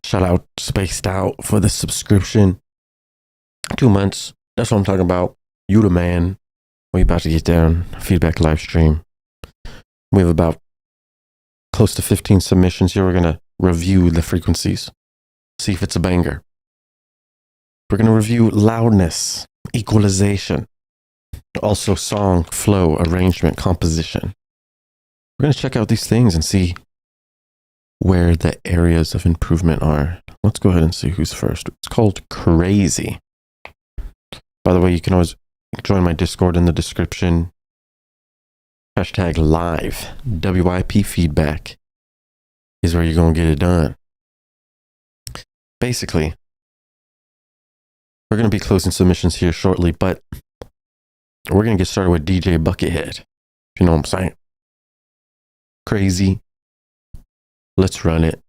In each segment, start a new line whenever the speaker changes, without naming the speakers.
Shout out Spaced Out for the subscription. 2 months. That's what I'm talking about. You the man. We about to get down. Feedback live stream. We have about close to 15 submissions here. We're going to review the frequencies. See if it's a banger. We're going to review loudness, equalization, also song, flow, arrangement, composition. We're going to check out these things and see where the areas of improvement are. Let's go ahead and see who's first. It's called Crazy. By the way, you can always join my Discord in the description. Hashtag live. WIP feedback is where you're going to get it done. Basically, we're going to be closing submissions here shortly, but we're going to get started with DJ Buckethead. You know what I'm saying? Crazy. Let's run it.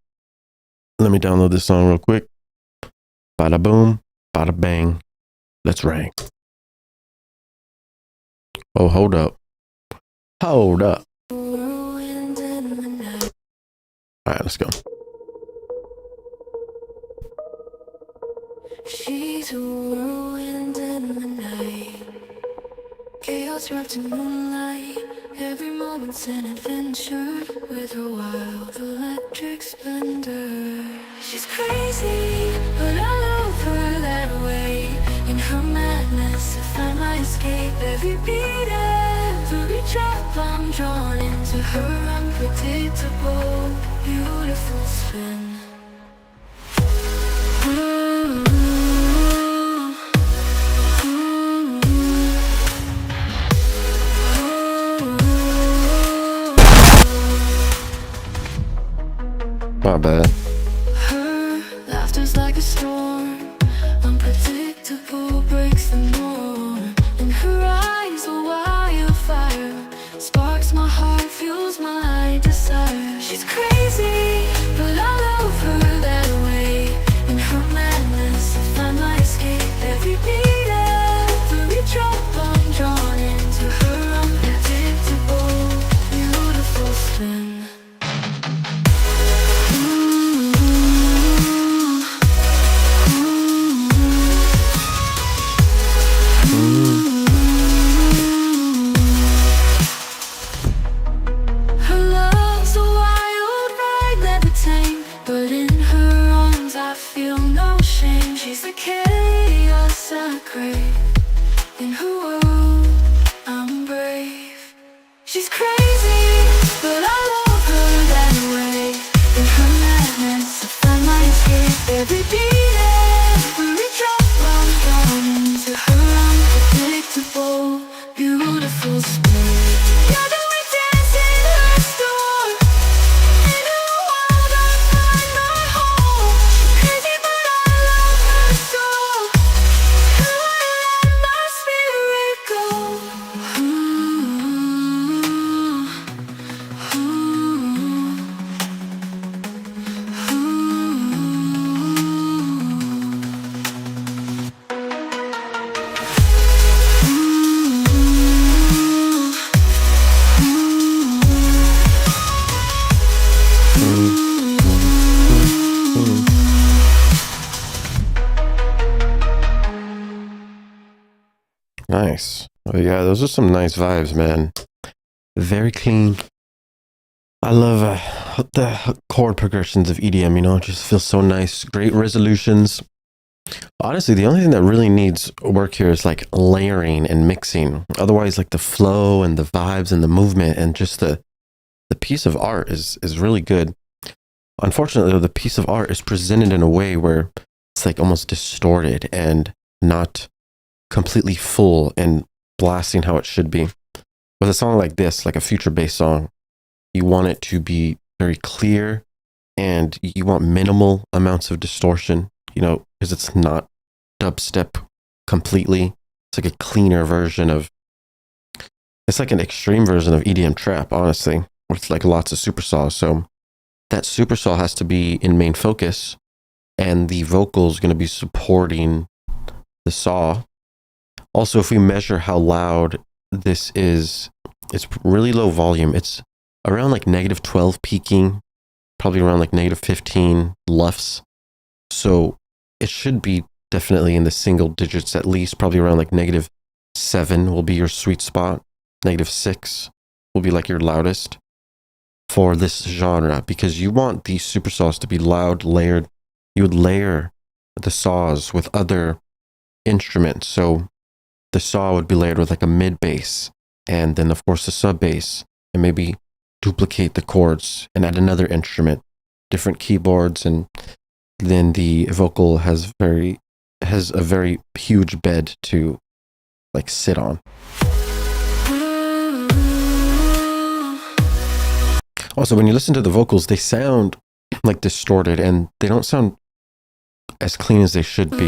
Let me download this song real quick. Bada boom, bada bang. Let's rang. Oh, hold up. Hold up. All right, let's go.
She's a whirlwind in the night. Chaos wrapped in moonlight. Every moment's an adventure with her wild electric splendor. She's crazy, but I love her that way. In her madness, I find my escape. Every beat, every drop, I'm drawn into her unpredictable, beautiful spin.
My bad.
Her laughter's like a storm, unpredictable, breaks the norm. In her eyes, a wildfire sparks my heart, fuels my desire. She's crazy, but I love her that way. In her madness, I find my escape. Every beat, every drop, I'm drawn into her unpredictable, beautiful spin. Her love's a wild
Nice. Oh, yeah, those are some nice vibes, man. Very clean. I love the chord progressions of EDM, you know, it just feels so nice. Great resolutions. Honestly, the only thing that really needs work here is like layering and mixing. Otherwise, like the flow and the vibes and the movement and just the piece of art is really good. Unfortunately, the piece of art is presented in a way where it's like almost distorted and not completely full and blasting how it should be. With a song like this, like a future-based song, you want it to be very clear and you want minimal amounts of distortion, you know, because it's not dubstep completely. It's like a cleaner version of, it's like an extreme version of EDM trap, honestly, with like lots of supersaws. So that supersaw has to be in main focus and the vocal is going to be supporting the saw. Also, if we measure how loud this is, it's really low volume. It's around like -12 peaking, probably around like -15 LUFS. So it should be definitely in the single digits at least, probably around like -7 will be your sweet spot. -6 will be like your loudest for this genre, because you want these supersaws to be loud, layered. You would layer the saws with other instruments. So the saw would be layered with like a mid bass, and then of course the sub bass, and maybe duplicate the chords and add another instrument, different keyboards, and then the vocal has a very huge bed to like sit on. Also, when you listen to the vocals, they sound like distorted and they don't sound as clean as they should be.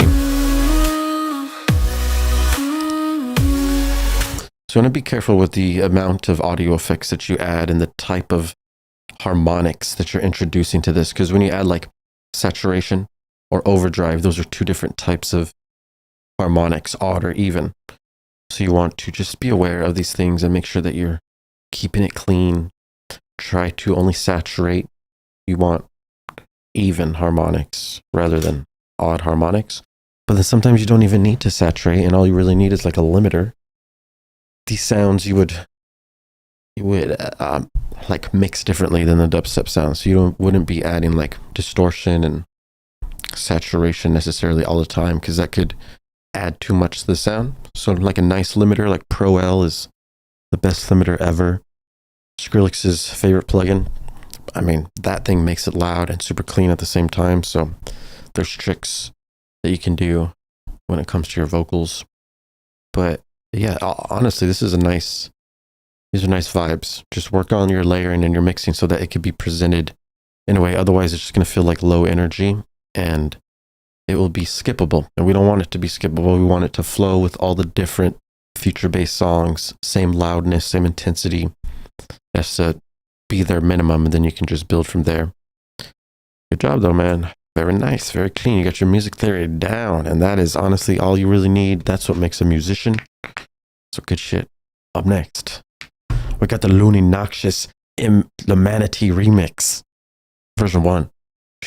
So you want to be careful with the amount of audio effects that you add and the type of harmonics that you're introducing to this. Because when you add like saturation or overdrive, those are two different types of harmonics, odd or even. So you want to just be aware of these things and make sure that you're keeping it clean. Try to only saturate. You want even harmonics rather than odd harmonics. But then sometimes you don't even need to saturate, and all you really need is like a limiter. These sounds you would like mix differently than the dubstep sounds. So you wouldn't be adding like distortion and saturation necessarily all the time, because that could add too much to the sound. So like a nice limiter, like Pro L is the best limiter ever. Skrillex's favorite plugin. I mean, that thing makes it loud and super clean at the same time. So there's tricks that you can do when it comes to your vocals. But yeah, honestly, these are nice vibes. Just work on your layering and your mixing so that it could be presented in a way. Otherwise, it's just going to feel like low energy and it will be skippable. And we don't want it to be skippable. We want it to flow with all the different future-based songs, same loudness, same intensity. That's to be their minimum, and then you can just build from there. Good job, though, man. Very nice, very clean. You got your music theory down, and that is honestly all you really need. That's what makes a musician. So good shit. Up next, we got the Looney Noxious the Manatee remix, version 1.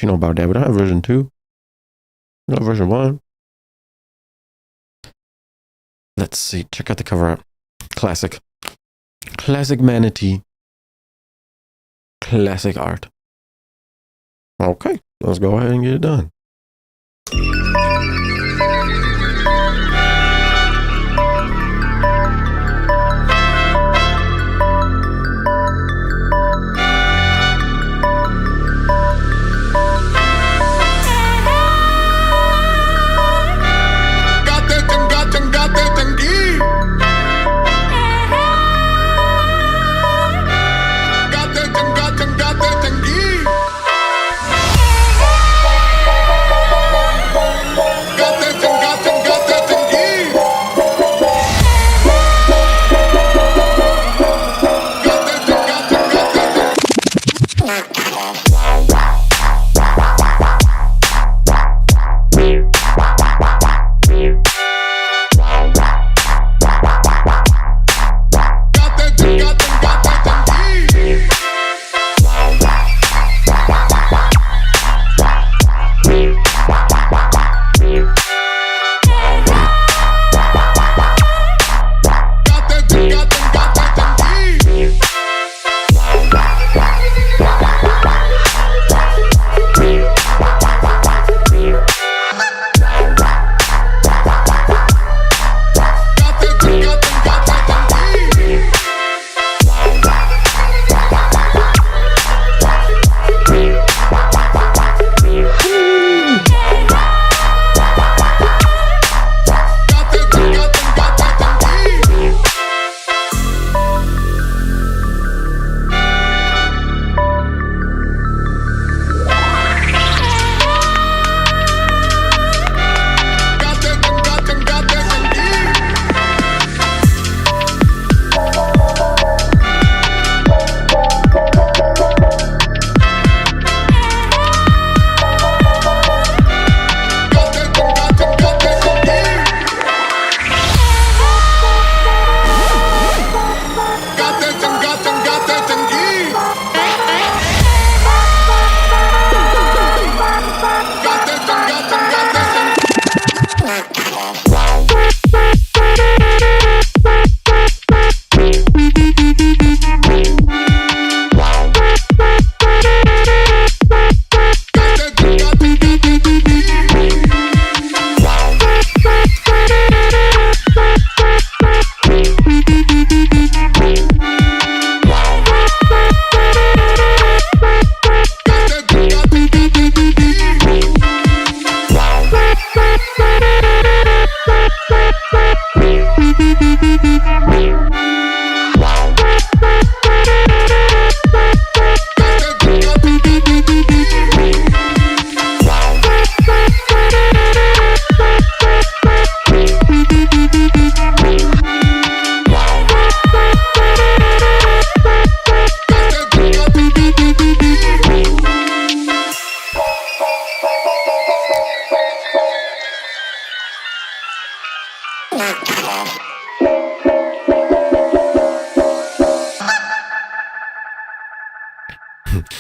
You know about that. We don't have version 2. No, version 1. Let's see. Check out the cover art. Classic Manatee. Classic art. Okay, let's go ahead and get it done.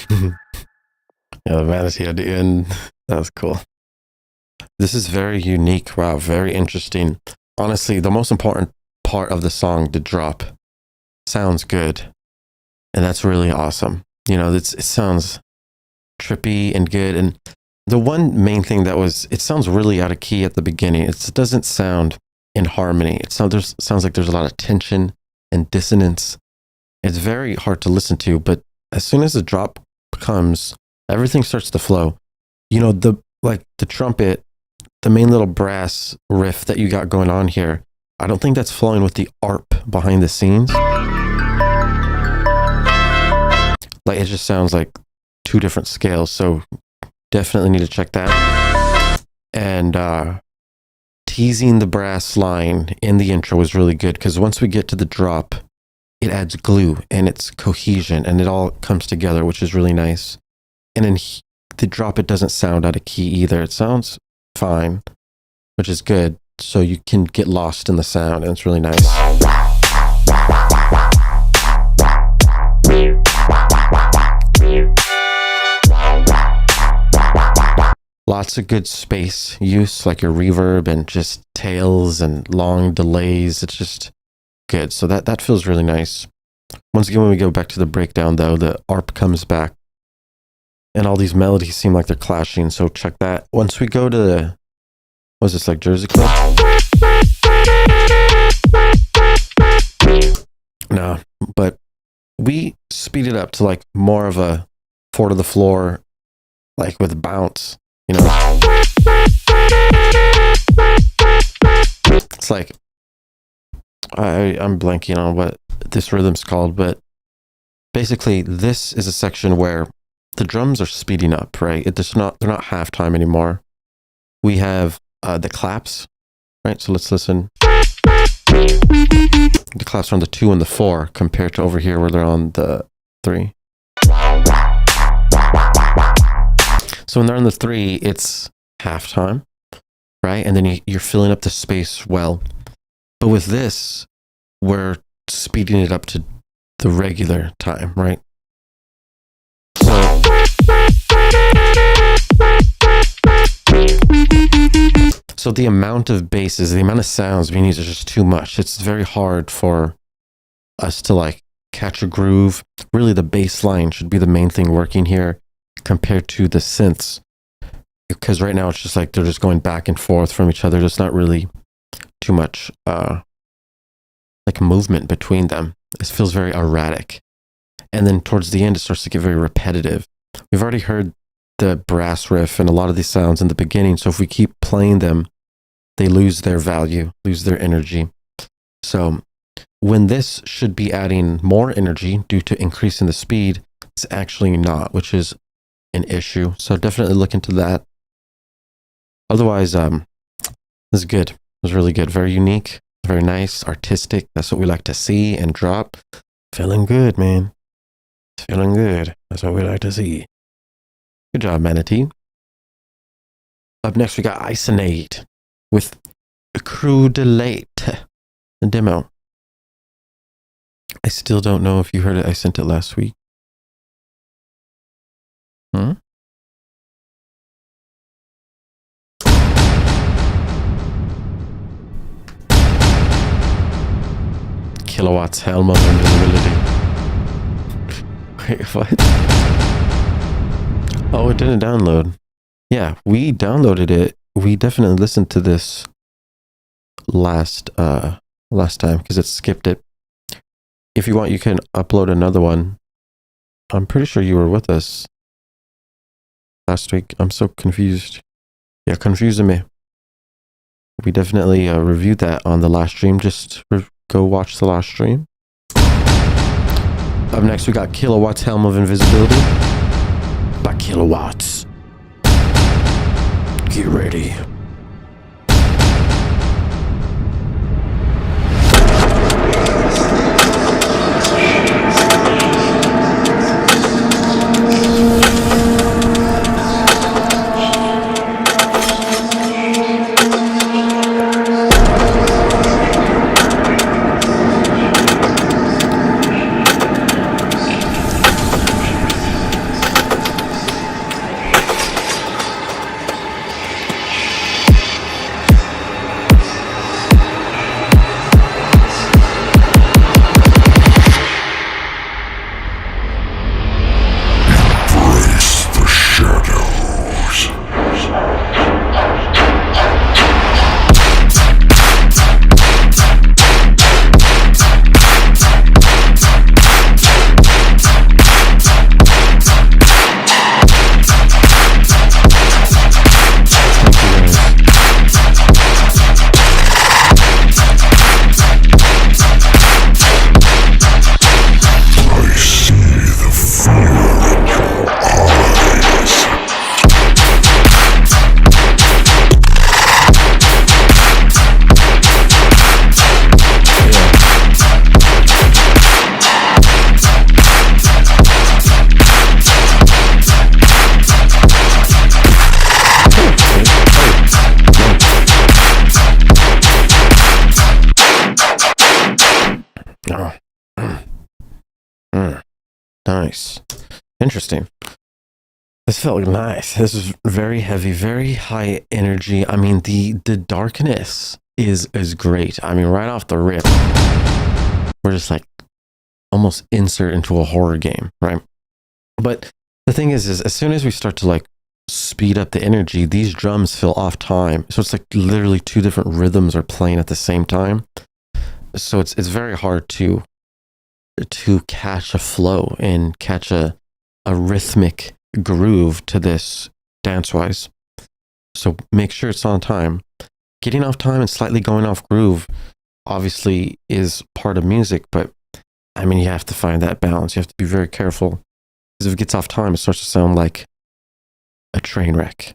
Yeah, the manatee at the end. That was cool. This is very unique. Wow, very interesting. Honestly, the most important part of the song, the drop, sounds good. And that's really awesome. You know, it sounds trippy and good. And the one main thing that was, it sounds really out of key at the beginning. It doesn't sound in harmony. It sounds like there's a lot of tension and dissonance. It's very hard to listen to, but as soon as the drop comes, everything starts to flow. You know, the trumpet, the main little brass riff that you got going on here, I don't think that's flowing with the ARP behind the scenes. Like, it just sounds like two different scales, so definitely need to check that. And teasing the brass line in the intro was really good, because once we get to the drop, it adds glue and it's cohesion and it all comes together, which is really nice. And then the drop, it doesn't sound out of key either. It sounds fine, which is good. So you can get lost in the sound, and it's really nice. Lots of good space use, like your reverb and just tails and long delays. It's just good. So that feels really nice. Once again, when we go back to the breakdown, though, the ARP comes back and all these melodies seem like they're clashing. So check that. Once we go to the, what's this, like Jersey Club? No, but we speed it up to like more of a 4 to the floor, like with bounce, you know? It's like, I'm blanking on what this rhythm's called, but basically this is a section where the drums are speeding up, right? They're not halftime anymore. We have the claps, right? So let's listen. The claps are on the 2 and the 4 compared to over here where they're on the 3. So when they're on the 3, it's halftime, right? And then you're filling up the space well. But with this, we're speeding it up to the regular time, right? So the amount of basses, the amount of sounds being used is just too much. It's very hard for us to like catch a groove. Really, the bass line should be the main thing working here compared to the synths. Because right now it's just like they're just going back and forth from each other. There's not really too much like movement between them. It feels very erratic. And then towards the end, it starts to get very repetitive. We've already heard the brass riff and a lot of these sounds in the beginning. So if we keep playing them, they lose their value, lose their energy. So when this should be adding more energy due to increasing the speed, it's actually not, which is an issue. So definitely look into that. Otherwise, this is good. It was really good. Very unique, very nice, artistic. That's what we like to see and drop. Feeling good, man. Feeling good. That's what we like to see. Good job, Manatee. Up next, we got Isonate with Crew Delate, the demo. I still don't know if you heard it. I sent it last week. Kilowatts helm of invisibility. Wait, what? Oh, it didn't download. Yeah, we downloaded it. We definitely listened to this last time because it skipped it. If you want, you can upload another one. I'm pretty sure you were with us last week. I'm so confused. Yeah, confusing me. We definitely reviewed that on the last stream. Just go watch the last stream. Up next, we got Kilowatts Helm of Invisibility by Kilowatts. Get ready. Nice. Interesting. This felt nice. This is very heavy, very high energy. I mean, the darkness is great. I mean, right off the rip, we're just like almost insert into a horror game, right? But the thing is as soon as we start to like speed up the energy, these drums feel off time. So it's like literally two different rhythms are playing at the same time. So it's very hard to catch a flow and catch a rhythmic groove to this dance-wise. So make sure it's on time. Getting off time and slightly going off groove obviously is part of music, but I mean, you have to find that balance. You have to be very careful, because if it gets off time, it starts to sound like a train wreck.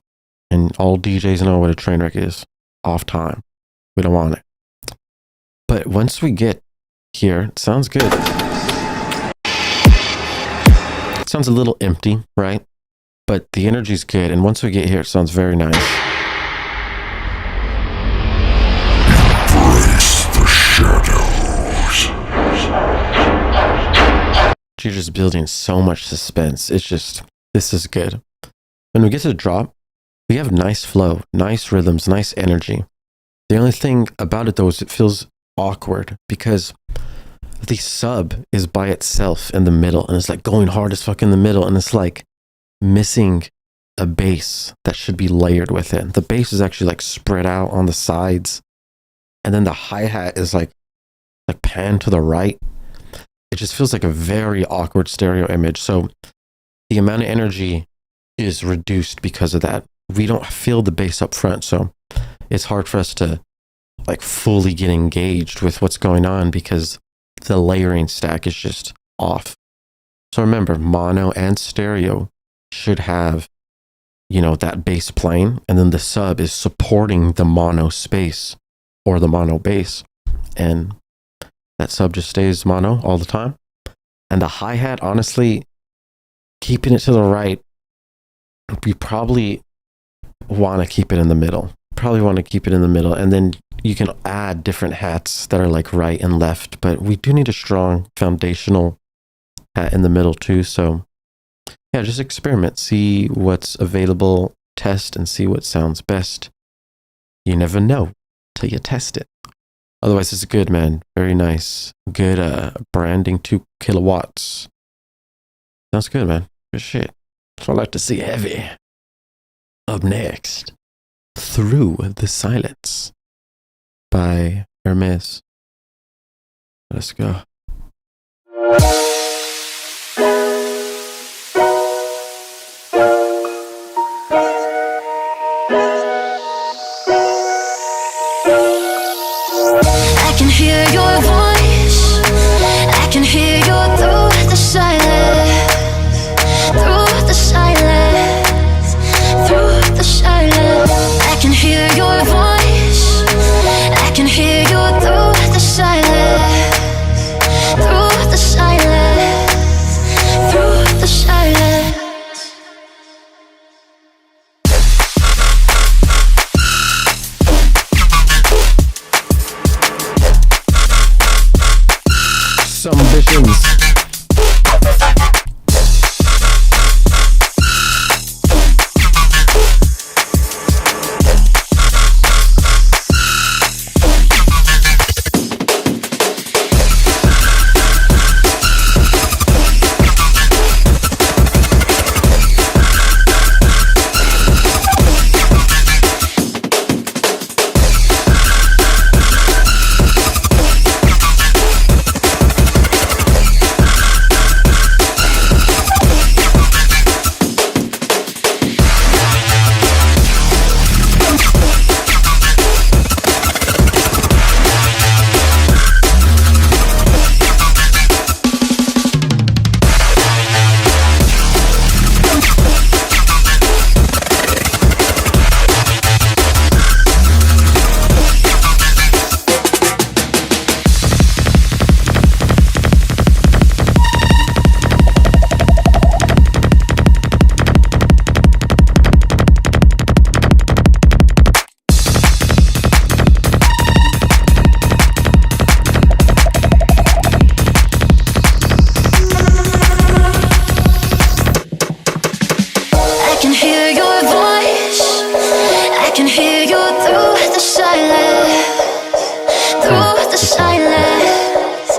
And all DJs know what a train wreck is. Off time. We don't want it. But once we get here, it sounds good. It sounds a little empty, right? But the energy's good. And once we get here, it sounds very nice.
Embrace the shadows.
You're just building so much suspense. It's just, this is good. When we get to the drop, we have nice flow, nice rhythms, nice energy. The only thing about it though is it feels awkward because the sub is by itself in the middle and it's like going hard as fuck in the middle, and it's like missing a bass that should be layered with it. The bass is actually like spread out on the sides, and then the hi-hat is like panned to the right. It just feels like a very awkward stereo image. So the amount of energy is reduced because of that. We don't feel the bass up front, so it's hard for us to like fully get engaged with what's going on because the layering stack is just off. So remember, mono and stereo should have, you know, that bass playing, and then the sub is supporting the mono space or the mono bass, and that sub just stays mono all the time. And the hi-hat, honestly, keeping it to the right, we probably want to keep it in the middle. And then you can add different hats that are like right and left, but we do need a strong foundational hat in the middle too. So yeah, just experiment, see what's available, test and see what sounds best. You never know till you test it. Otherwise, it's good, man. Very nice. Good branding, 2 kilowatts. Sounds good, man. Good shit. That's what I like to see. Heavy. Up next, Through the Silence by Hermes. Let's go.
I can hear your voice. I can hear you through the silence. Through the silence. Through the silence. I can hear your voice. I can hear you through the silence. can hear your voice. I can hear you through the silence. Through the silence.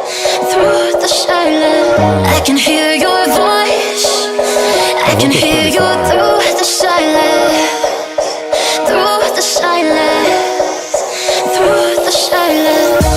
Through the silence. I can hear your voice. I can hear you through the silence. Through the silence. Through the silence.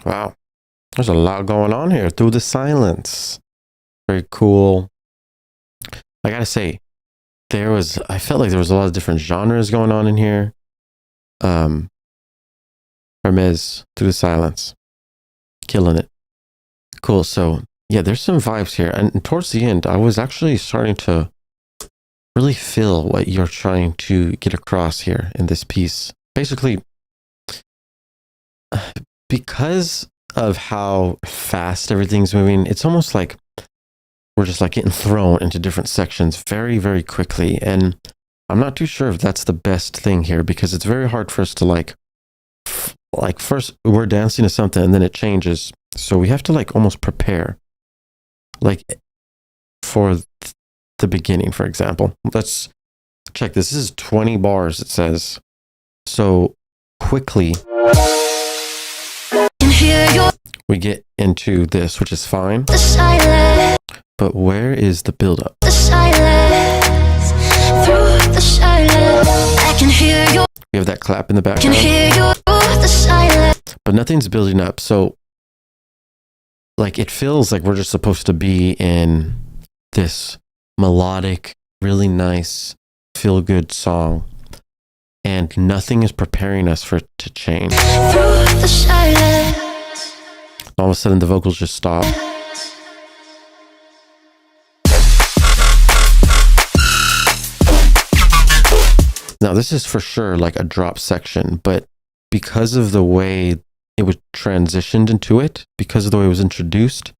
Wow. There's a lot going on here through the silence. Very cool. I gotta say, I felt like there was a lot of different genres going on in here. Hermes, through the silence. Killing it. Cool. So, yeah, there's some vibes here. And towards the end, I was actually starting to really feel what you're trying to get across here in this piece. Basically, because of how fast everything's moving, it's almost like we're just like getting thrown into different sections very, very quickly. And I'm not too sure if that's the best thing here, because it's very hard for us to like first we're dancing to something and then it changes. So we have to like almost prepare, like for the beginning, for example. Let's check this. This is 20 bars, it says. So quickly we get into this, which is fine. But where is the buildup? We have that clap in the background, but nothing's building up. So like it feels like we're just supposed to be in this melodic, really nice, feel-good song, and nothing is preparing us for it to change. All of a sudden the vocals just stop. Now this is for sure like a drop section, but because of the way it was transitioned into it, because of the way it was introduced,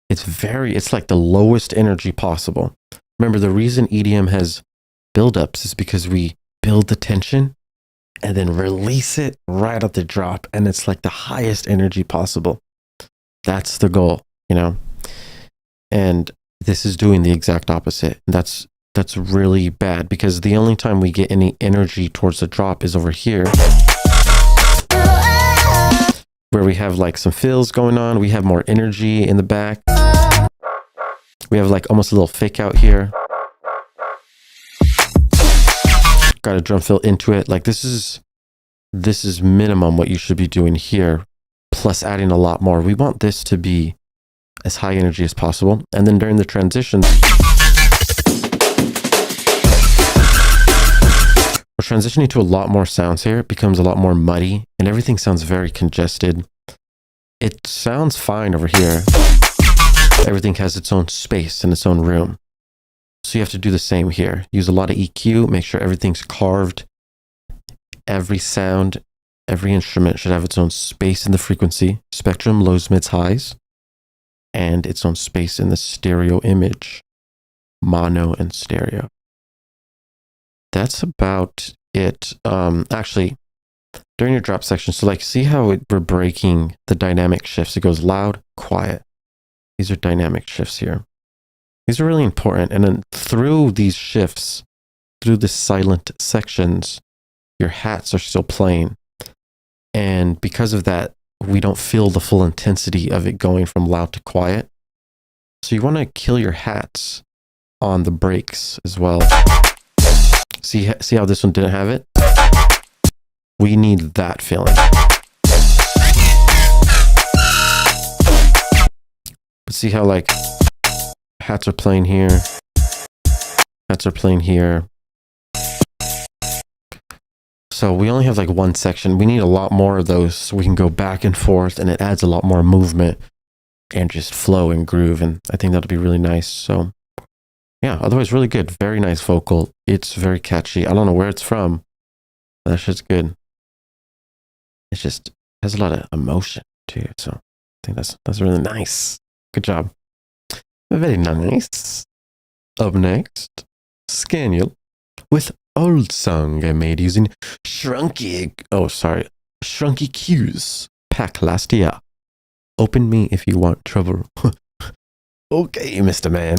it's like the lowest energy possible. Remember, the reason EDM has buildups is because we build the tension and then release it right at the drop, and it's like the highest energy possible. That's the goal, you know? And this is doing the exact opposite. That's really bad, because the only time we get any energy towards the drop is over here, where we have like some fills going on. We have more energy in the back. We have like almost a little fake out here. Got a drum fill into it. Like this is minimum what you should be doing here, plus adding a lot more. We want this to be as high energy as possible. And then during the transitions, we're transitioning to a lot more sounds here. It becomes a lot more muddy and everything sounds very congested. It sounds fine over here. Everything has its own space and its own room. So you have to do the same here. Use a lot of EQ, make sure everything's carved. Every sound, every instrument should have its own space in the frequency, spectrum, lows, mids, highs, and its own space in the stereo image, mono and stereo. That's about it. Actually, during your drop section, so like see how we're breaking the dynamic shifts. It goes loud, quiet. These are dynamic shifts here. These are really important. And then through these shifts, through the silent sections, your hats are still playing. And because of that, we don't feel the full intensity of it going from loud to quiet. So you want to kill your hats on the breaks as well. See how this one didn't have it? We need that feeling. But see how like hats are playing here, hats are playing here. So we only have like one section. We need a lot more of those so we can go back and forth, and it adds a lot more movement and just flow and groove. And I think that'll be really nice. So yeah, otherwise really good. Very nice vocal. It's very catchy. I don't know where it's from. That shit's good. It just has a lot of emotion too. So I think that's really nice. Good job. Very nice. Up next, Scaniel with Old Song I made using Shrunky Q's pack last year. Open me if you want trouble. Okay, Mr. Man.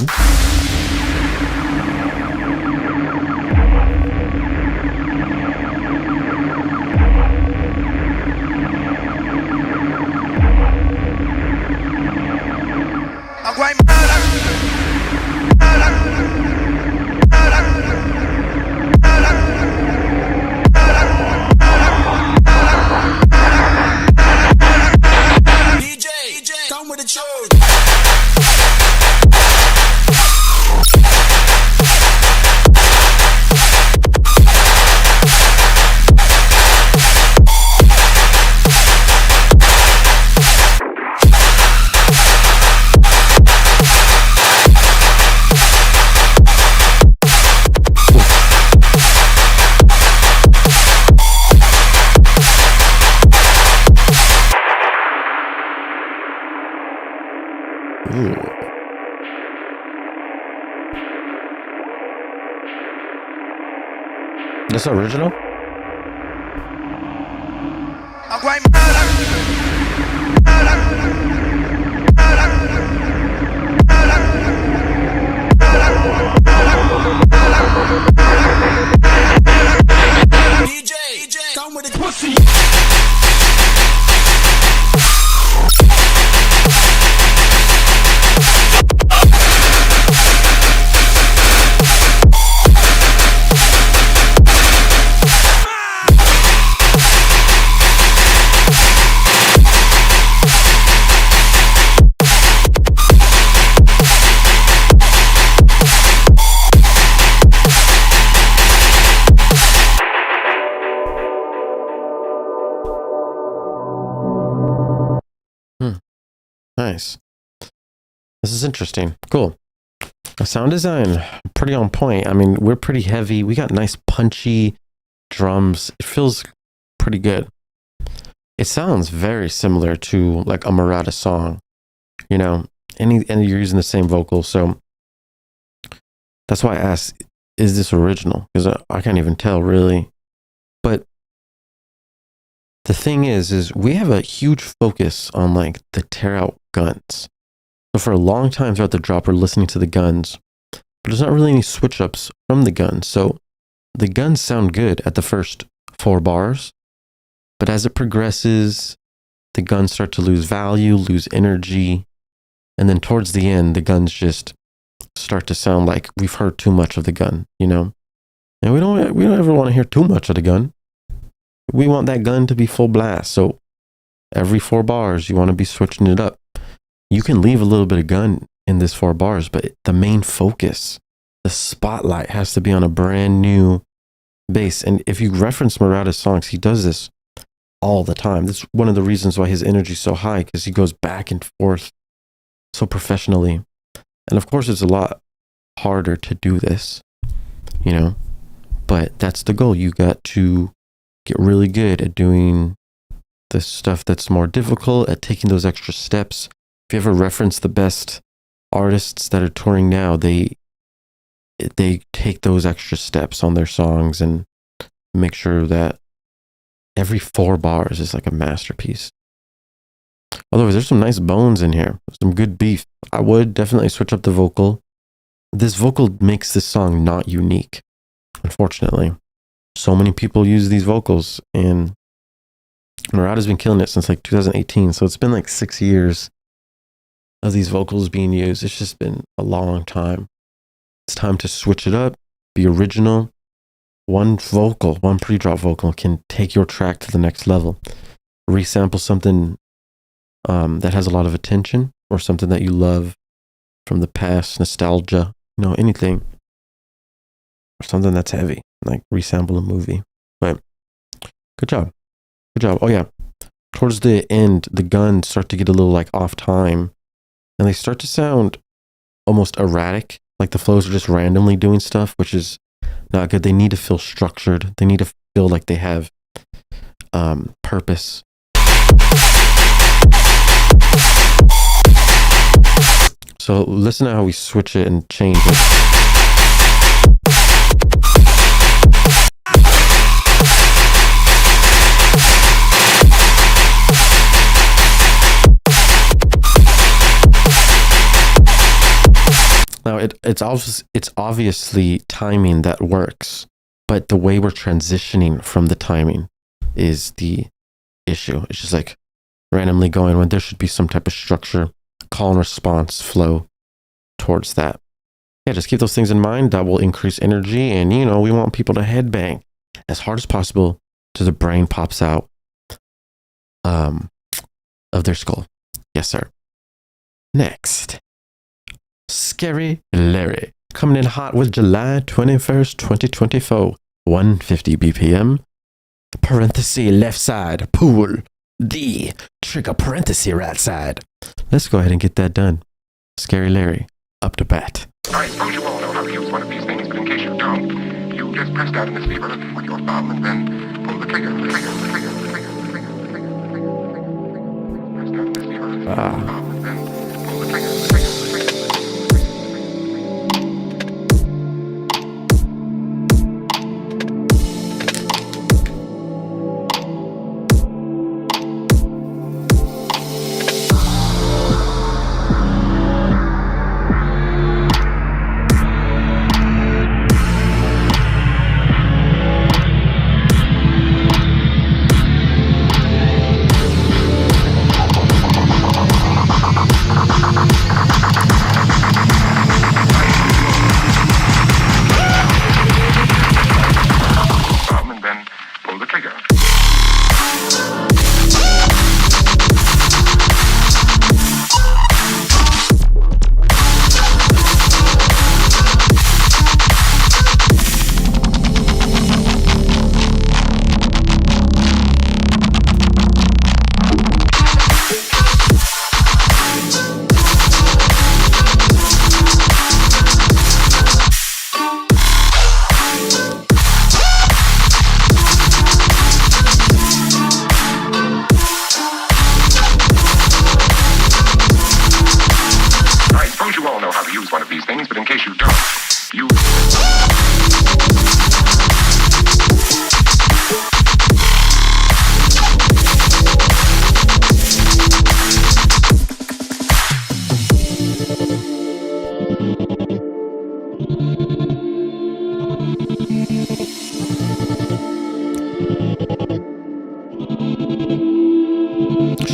This original?
DJ, come with the pussy.
Nice. This is interesting. Cool. Sound design, pretty on point. I mean, we're pretty heavy. We got nice punchy drums. It feels pretty good. It sounds very similar to like a Murata song, you know, and you're using the same vocal. So that's why I asked, is this original? Because I can't even tell really. But the thing is we have a huge focus on like the tearout guns. So for a long time throughout the drop, we're listening to the guns, but there's not really any switch ups from the guns. So the guns sound good at the first 4 bars, but as it progresses, the guns start to lose value, lose energy. And then towards the end, the guns just start to sound like we've heard too much of the gun, you know? And we don't ever want to hear too much of the gun. We want that gun to be full blast. So every 4 bars, you want to be switching it up. You can leave a little bit of gun in this 4 bars, but the main focus, the spotlight has to be on a brand new bass. And if you reference Murata's songs, he does this all the time. That's one of the reasons why his energy is so high, because he goes back and forth so professionally. And of course, it's a lot harder to do this, you know, but that's the goal. You got to get really good at doing the stuff that's more difficult, at taking those extra steps. If you ever reference the best artists that are touring now, they take those extra steps on their songs and make sure that every 4 bars is like a masterpiece. Otherwise, there's some nice bones in here, some good beef. I would definitely switch up the vocal. This vocal makes this song not unique, unfortunately. So many people use these vocals, and Murata's been killing it since like 2018. So it's been like 6 years of these vocals being used. It's just been a long time. It's time to switch it up, be original. One pre-drop vocal can take your track to the next level. Resample something that has a lot of attention, or something that you love from the past, nostalgia, you know, anything. Or something that's heavy, like resample a movie. But good job. Good job. Oh yeah. Towards the end, the guns start to get a little like off time, and they start to sound almost erratic. Like the flows are just randomly doing stuff, which is not good. They need to feel structured. They need to feel like they have purpose. So listen to how we switch it and change it. Now it's obviously timing that works, but the way we're transitioning from the timing is the issue. It's just like randomly going when there should be some type of structure, call and response flow towards that. Yeah, just keep those things in mind. That will increase energy, and you know, we want people to headbang as hard as possible till the brain pops out of their skull. Yes, sir. Next, Scary Larry, coming in hot with July 21st, 2024, 150 BPM, parenthesis left side, pull the trigger, parenthesis right side. Let's go ahead and get that done. Scary Larry, up to bat.
I suppose you all know how to use one of these things, but in case you don't, you just press down this lever with your thumb and then pull the trigger, Press down this lever with your thumb and then pull the trigger.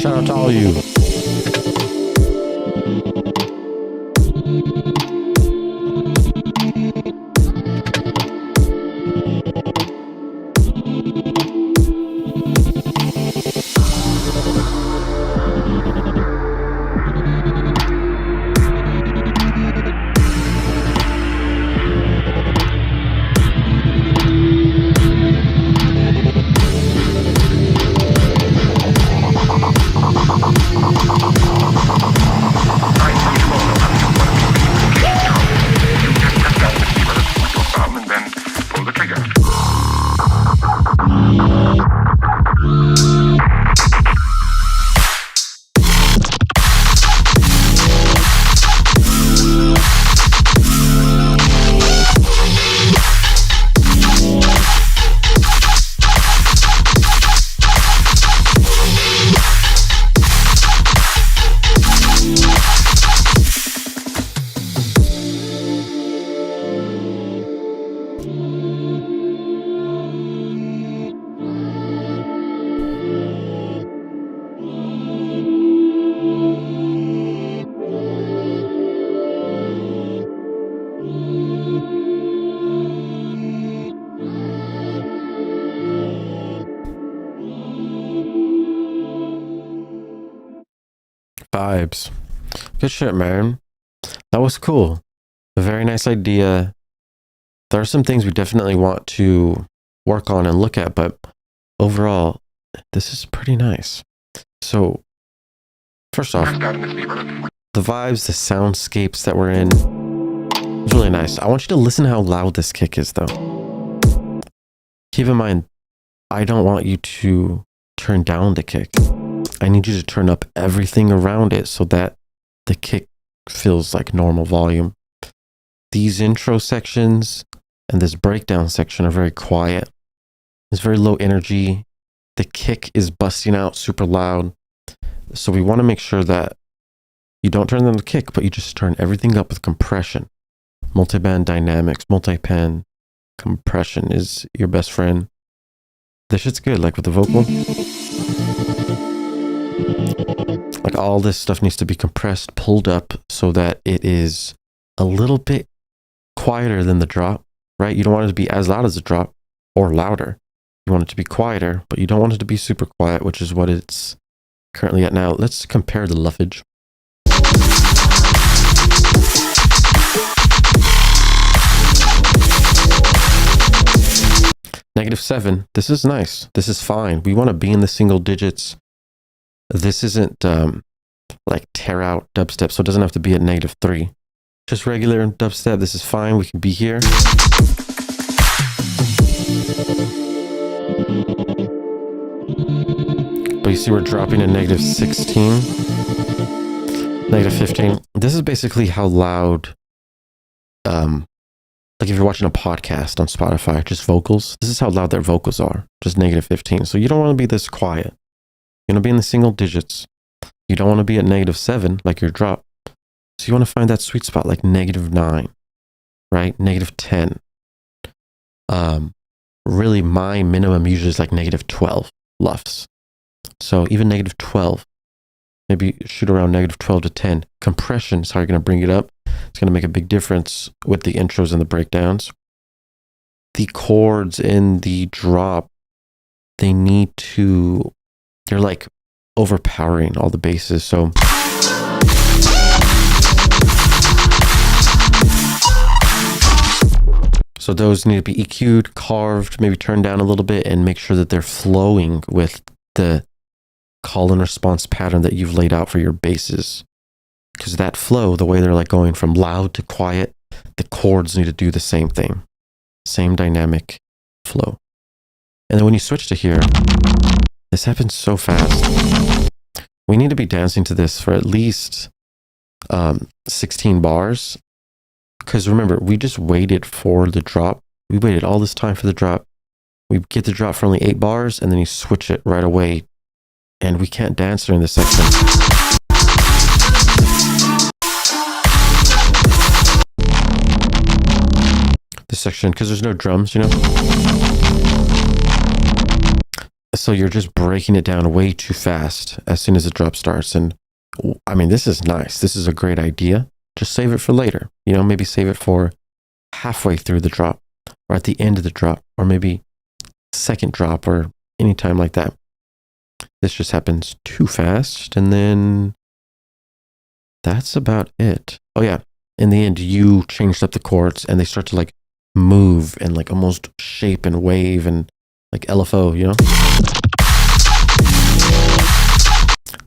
Shout out to all you. Vibes. Good shit, man. That was cool. A very nice idea. There are some things we definitely want to work on and look at, but overall, this is pretty nice. So, first off,
Pressed out in this beat, brother.
the vibes, the soundscapes that we're in, it's really nice. I want you to listen to how loud this kick is, though. Keep in mind, I don't want you to turn down the kick. I need you to turn up everything around it so that the kick feels like normal volume. These intro sections and this breakdown section are very quiet. It's very low energy. The kick is busting out super loud. So we want to make sure that you don't turn down the kick, but you just turn everything up with compression. Multiband dynamics, multi-pan compression is your best friend. This shit's good, like with the vocal. Like all this stuff needs to be compressed, pulled up so that it is a little bit quieter than the drop, right? You don't want it to be as loud as the drop or louder. You want it to be quieter, but you don't want it to be super quiet, which is what it's currently at now. Let's compare the luffage. -7. This is nice. This is fine. We want to be in the single digits. This isn't like tearout dubstep, so it doesn't have to be at -3. Just regular dubstep. This is fine. We can be here. But you see we're dropping to -16, -15. This is basically how loud, like if you're watching a podcast on Spotify, just vocals, this is how loud their vocals are, just -15. So you don't want to be this quiet. You want to be in the single digits. You don't want to be at -7 like your drop. So you want to find that sweet spot like -9, right? -10. Really my minimum usually is like -12 luffs. So even -12, maybe shoot around -12 to 10. Compression is how you're going to bring it up. It's going to make a big difference with the intros and the breakdowns. The chords in the drop, they're like overpowering all the basses. So those need to be EQ'd, carved, maybe turned down a little bit, and make sure that they're flowing with the call and response pattern that you've laid out for your basses. Because that flow, the way they're like going from loud to quiet, the chords need to do the same thing. Same dynamic flow. And then when you switch to here, this happens so fast. We need to be dancing to this for at least 16 bars. Because remember, we just waited for the drop. We waited all this time for the drop. We get the drop for only 8 bars, and then you switch it right away. And we can't dance during this section. This section, because there's no drums, you know? So you're just breaking it down way too fast as soon as the drop starts. And I mean, this is nice. This is a great idea. Just save it for later. You know, maybe save it for halfway through the drop or at the end of the drop or maybe second drop or any time like that. This just happens too fast. And then that's about it. Oh yeah. In the end, you changed up the chords and they start to like move and like almost shape and wave and like LFO, you know?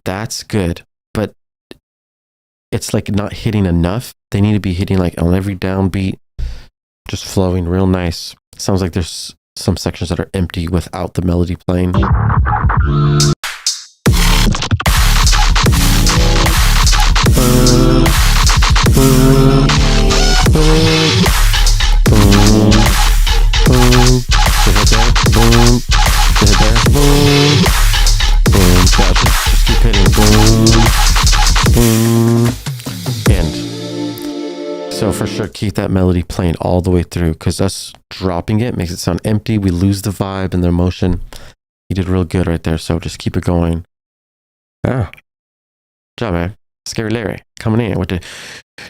That's good. But it's like not hitting enough. They need to be hitting like on every downbeat, just flowing real nice. Sounds like there's some sections that are empty without the melody playing. Just keep hitting. And so for sure keep that melody playing all the way through, because us dropping it makes it sound empty. We lose the vibe and the emotion. You did real good right there, so just keep it going. Ah, good job, man. Scary Larry coming in with the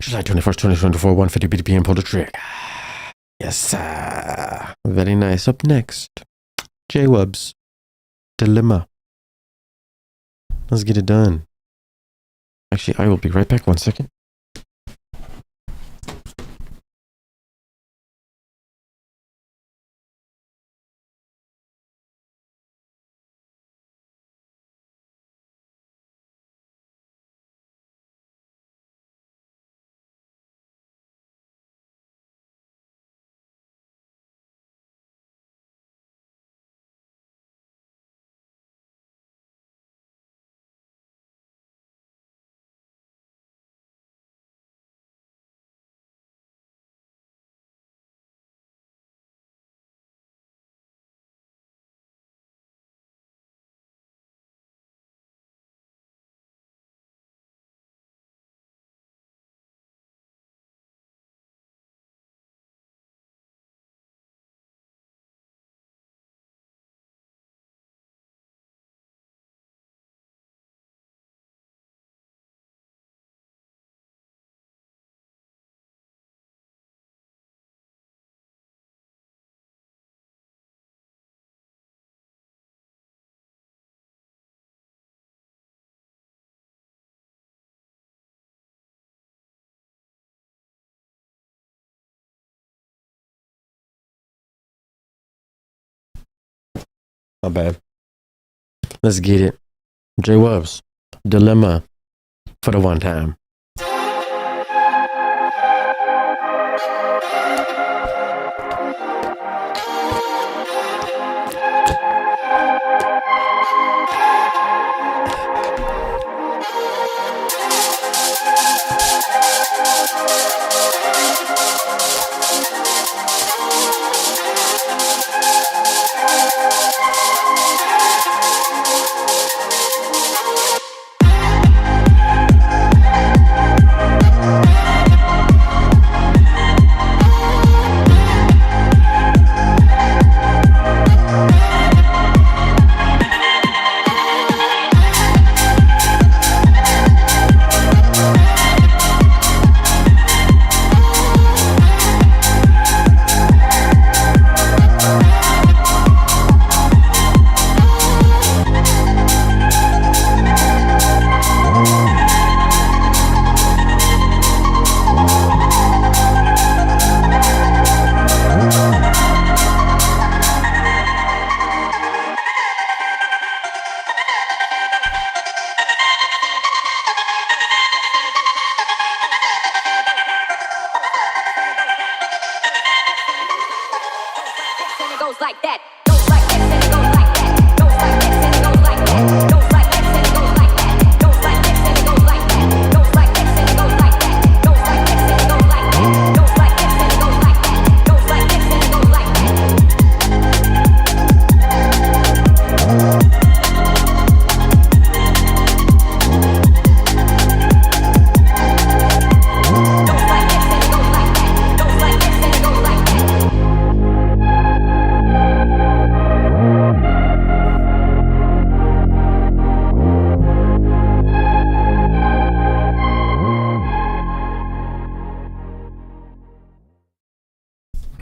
July 21st, 2024, 150 BPM, pull the trick. Yes, sir. Very nice. Up next, J-Wub's Dilemma. Let's get it done. Actually, I will be right back. 1 second. My bad. Let's get it. J-Wubs, Dilemma for the one time.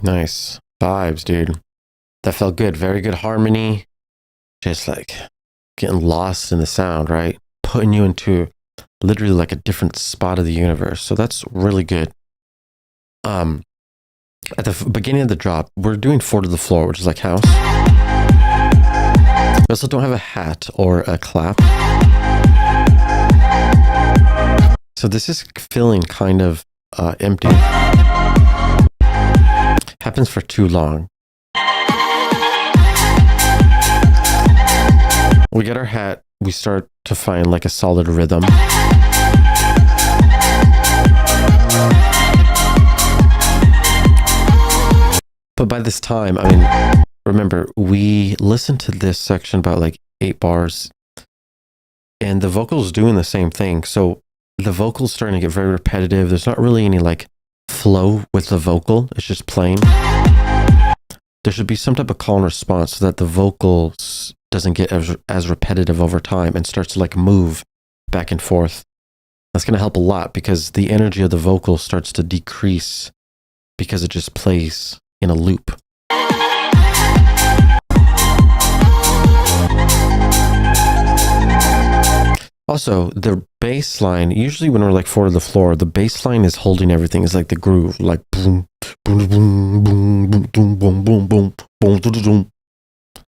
Nice vibes, dude. That felt good. Very good harmony. Just like getting lost in the sound, right? Putting you into literally like a different spot of the universe. So that's really good. At the beginning of the drop, we're doing 4 to the floor, which is like house. We also don't have a hat or a clap. So this is feeling kind of empty. Happens for too long. We get our hat, we start to find like a solid rhythm. But by this time, I mean, remember, we listened to this section about like 8 bars, and the vocal's doing the same thing. So the vocal's starting to get very repetitive. There's not really any like flow with the vocal. It's just plain. There should be some type of call and response so that the vocal doesn't get as repetitive over time and starts to like move back and forth. That's going to help a lot because the energy of the vocal starts to decrease because it just plays in a loop. Also, the bass line, usually when we're like 4 to the floor, the bass line is holding everything. It's like the groove, like boom, boom, boom, boom, boom, boom, boom, boom, boom, boom, boom, boom.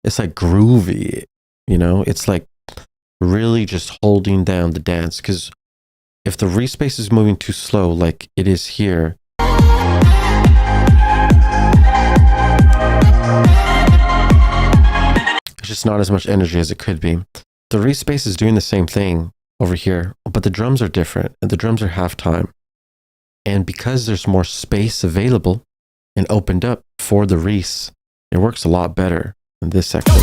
It's like groovy, you know? It's like really just holding down the dance. Because if the respace is moving too slow, like it is here, it's just not as much energy as it could be. The respace is doing the same thing over here, but the drums are different, and the drums are halftime. And because there's more space available and opened up for the res, it works a lot better in this section.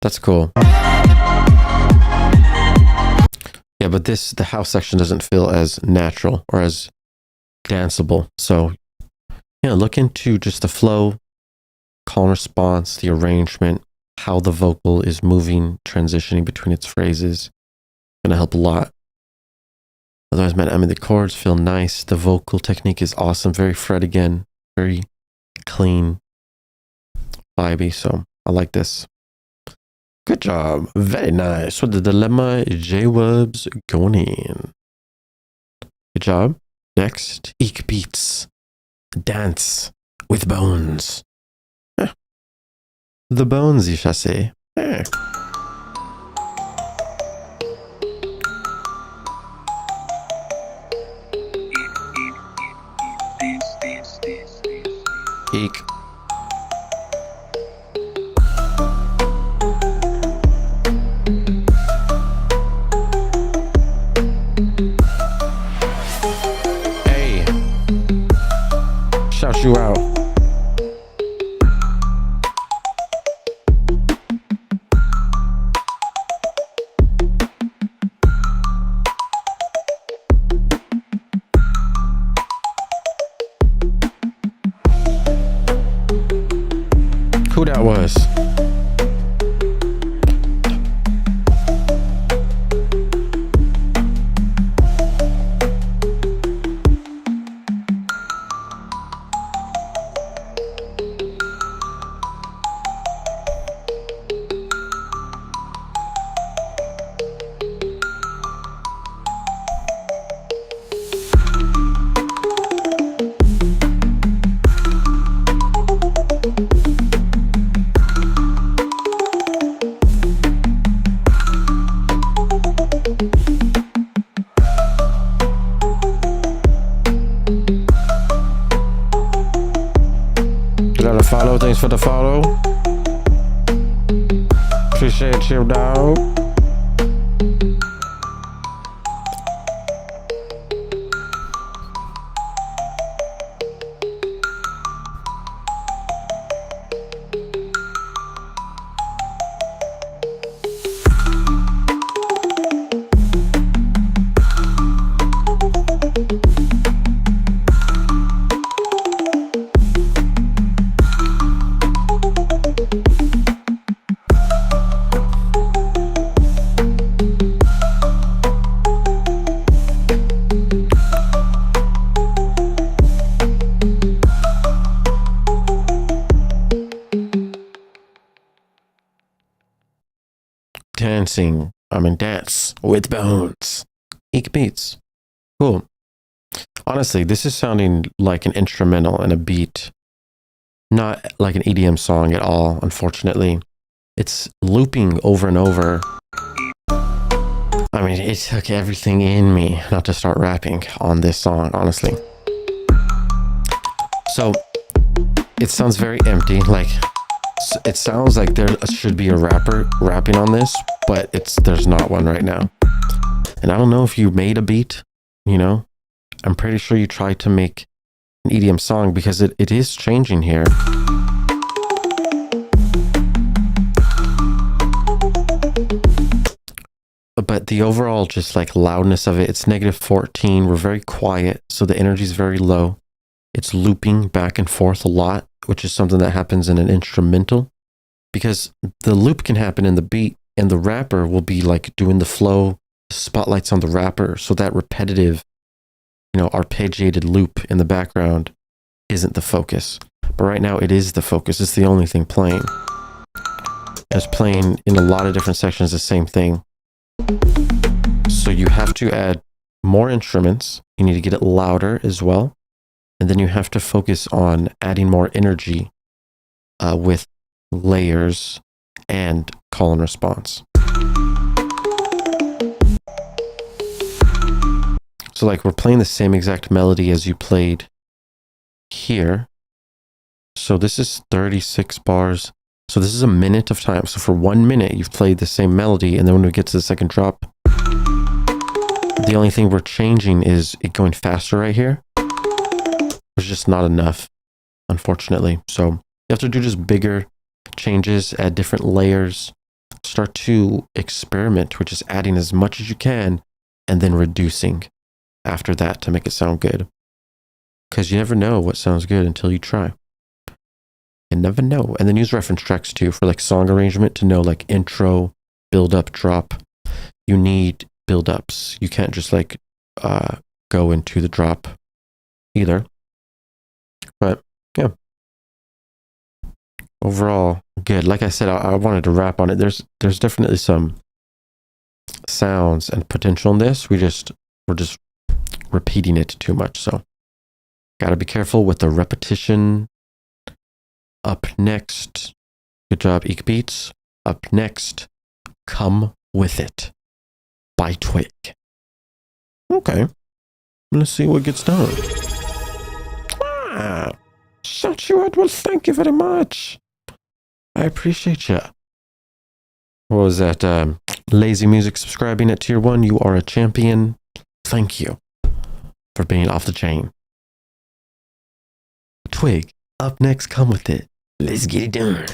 That's cool. Yeah, but the house section doesn't feel as natural or as danceable. So, yeah, look into just the flow, call and response, the arrangement, how the vocal is moving, transitioning between its phrases. Gonna help a lot. Otherwise, man, I mean, the chords feel nice. The vocal technique is awesome. Very fret again. Very clean, vibey. So I like this. Good job. Very nice. With the dilemma, J-Wubs going in. Good job. Next, Eek Beats. Dance with bones. The bones, you shall say. Eek. Hey. Shout you out. Who that was? Follow, thanks for the follow. Appreciate you, dog. Dance with bones. Eek Beats. Cool. Honestly, this is sounding like an instrumental and a beat. Not like an EDM song at all, unfortunately. It's looping over and over. I mean, it took everything in me not to start rapping on this song, honestly. So, it sounds very empty. Like, it sounds like there should be a rapper rapping on this, but there's not one right now. And I don't know if you made a beat, you know? I'm pretty sure you tried to make an EDM song because it is changing here. But the overall just like loudness of it, it's -14. We're very quiet, so the energy is very low. It's looping back and forth a lot, which is something that happens in an instrumental, because the loop can happen in the beat and the rapper will be like doing the flow, spotlights on the rapper. So that repetitive arpeggiated loop in the background isn't the focus. But right now it is the focus. It's the only thing playing. It's playing in a lot of different sections the same thing. So you have to add more instruments. You need to get it louder as well. And then you have to focus on adding more energy with layers and call and response. So like we're playing the same exact melody as you played here. So this is 36 bars. So this is a minute of time. So for 1 minute, you've played the same melody. And then when we get to the second drop, the only thing we're changing is it going faster right here. There's just not enough, unfortunately. So you have to do just bigger changes, add different layers, start to experiment, which is adding as much as you can and then reducing after that to make it sound good. Because you never know what sounds good until you try. You never know. And then use reference tracks too for like song arrangement to know like intro, build up, drop. You need build ups. You can't just like go into the drop either. But yeah. Overall, good. Like I said, I wanted to wrap on it. There's definitely some sounds and potential in this. We're just repeating it too much. So gotta be careful with the repetition. Up next, good job, Eek Beats. Up next, Come With It by Twig. Okay, let's see what gets done. Shut you out. Well, thank you very much. I appreciate you. What was that? Lazy Music subscribing at tier 1. You are a champion. Thank you for being off the chain. Twig, up next, Come With It. Let's get it done.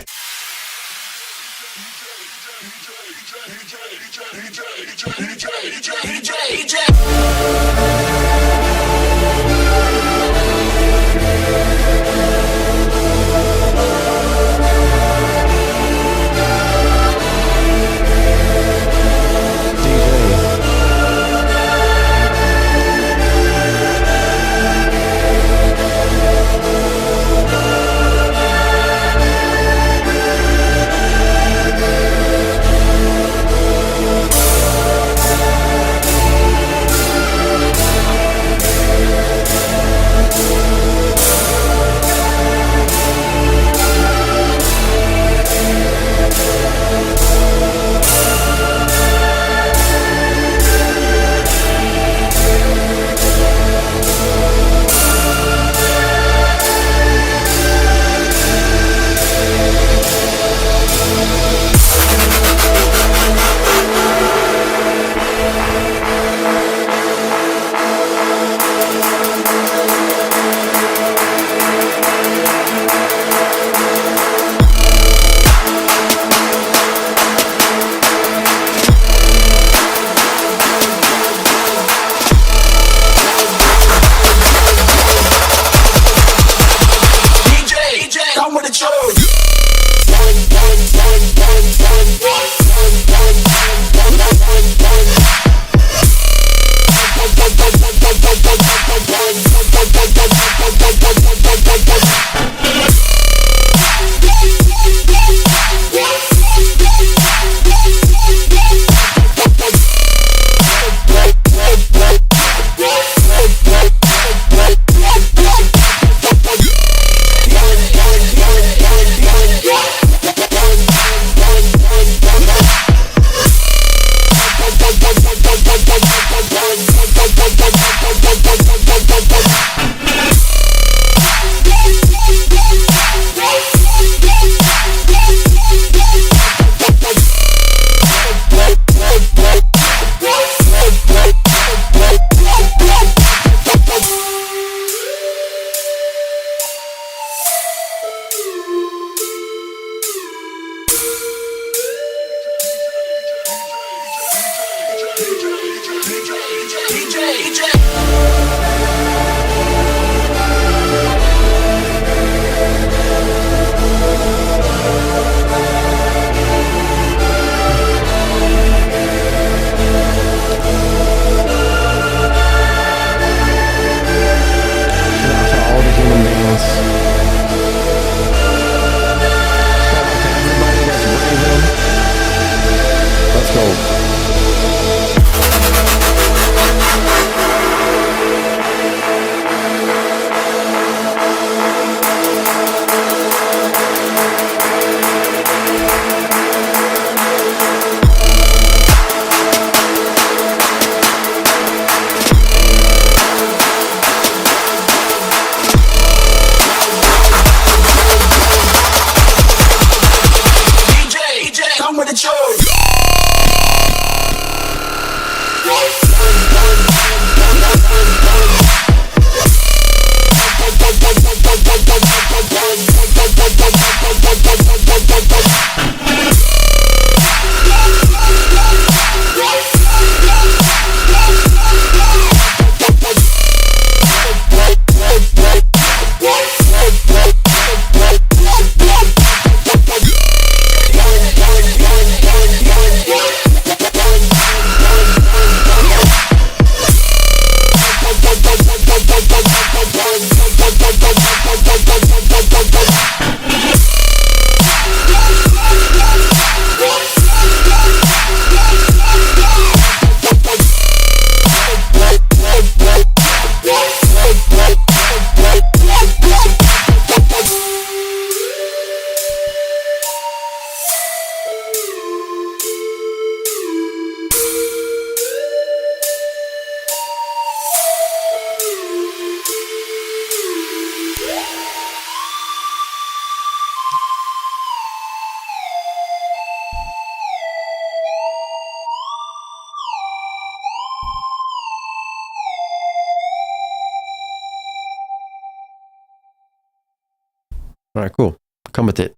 right, cool. Come with it.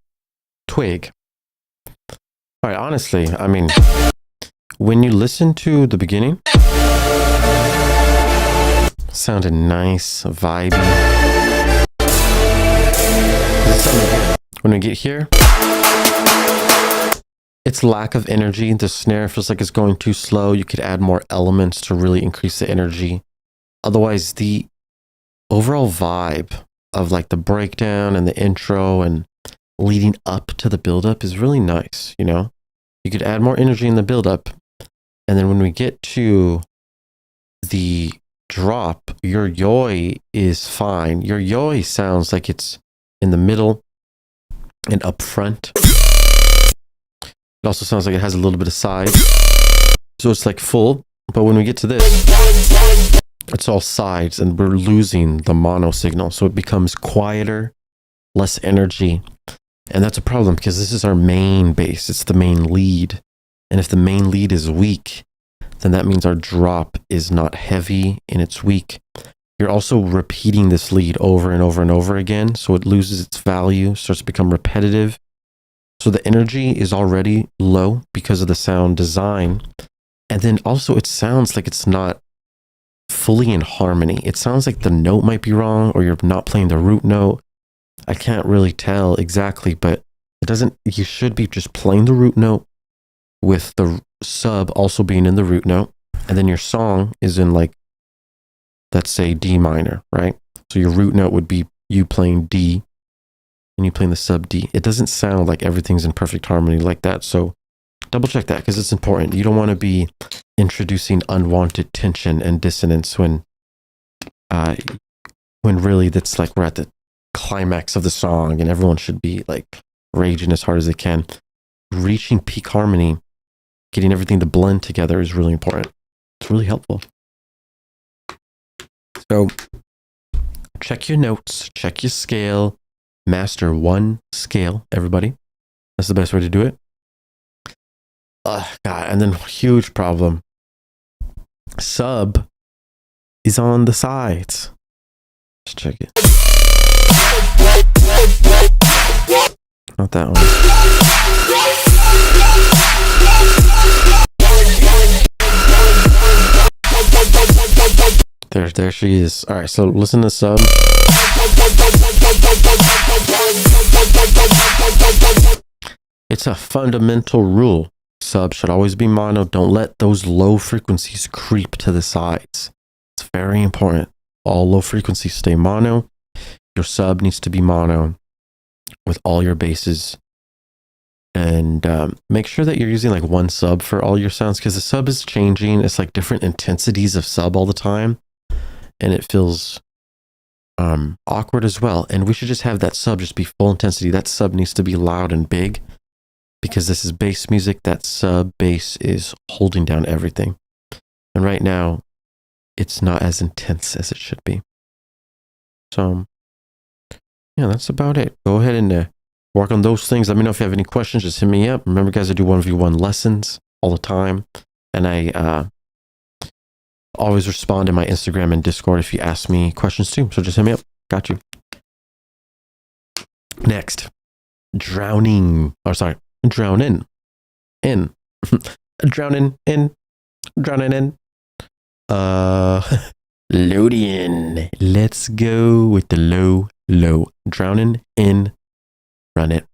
Twig. All right, honestly, I mean, when you listen to the beginning, sounded nice, vibey. When we get here, it's lack of energy. The snare feels like it's going too slow. You could add more elements to really increase the energy. Otherwise, the overall vibe of like the breakdown and the intro and leading up to the buildup is really nice, you know? You could add more energy in the buildup. And then when we get to the drop, your yoi is fine. Your yoi sounds like it's in the middle and up front. It also sounds like it has a little bit of side. So it's like full. But when we get to this, it's all sides and we're losing the mono signal. So it becomes quieter, less energy. And that's a problem because this is our main bass. It's the main lead. And if the main lead is weak, then that means our drop is not heavy and it's weak. You're also repeating this lead over and over and over again. So it loses its value, starts to become repetitive. So the energy is already low because of the sound design. And then also it sounds like it's not fully in harmony. It sounds like the note might be wrong or you're not playing the root note. I can't really tell exactly, but it doesn't, you should be just playing the root note with the sub also being in the root note. And then your song is in like, let's say D minor, right? So your root note would be you playing D and you playing the sub D. It doesn't sound like everything's in perfect harmony like that. So double check that because it's important. You don't want to be introducing unwanted tension and dissonance when really that's like we're at the climax of the song and everyone should be like raging as hard as they can. Reaching peak harmony, getting everything to blend together is really important. It's really helpful. So check your notes, check your scale, master one scale, everybody. That's the best way to do it. God, and then huge problem. Sub is on the sides. Let's check it. Not that one. There she is. All right, so listen to sub. It's a fundamental rule. Sub should always be mono. Don't let those low frequencies creep to the sides. It's very important. All low frequencies stay mono. Your sub needs to be mono with all your basses. And make sure that you're using like one sub for all your sounds because the sub is changing. It's like different intensities of sub all the time. And it feels awkward as well. And we should just have that sub just be full intensity. That sub needs to be loud and big because this is bass music. That sub bass is holding down everything. And right now, it's not as intense as it should be. So, yeah, that's about it. Go ahead and work on those things. Let me know if you have any questions. Just hit me up. Remember, guys, I do 1v1 lessons all the time. And I always respond in my Instagram and Discord if you ask me questions too. So just hit me up. Got you. Next. Drowning. Oh, sorry. Drowning. In. Drowning in. Drowning in. Loading. Let's go with the low. Drowning in. Run it.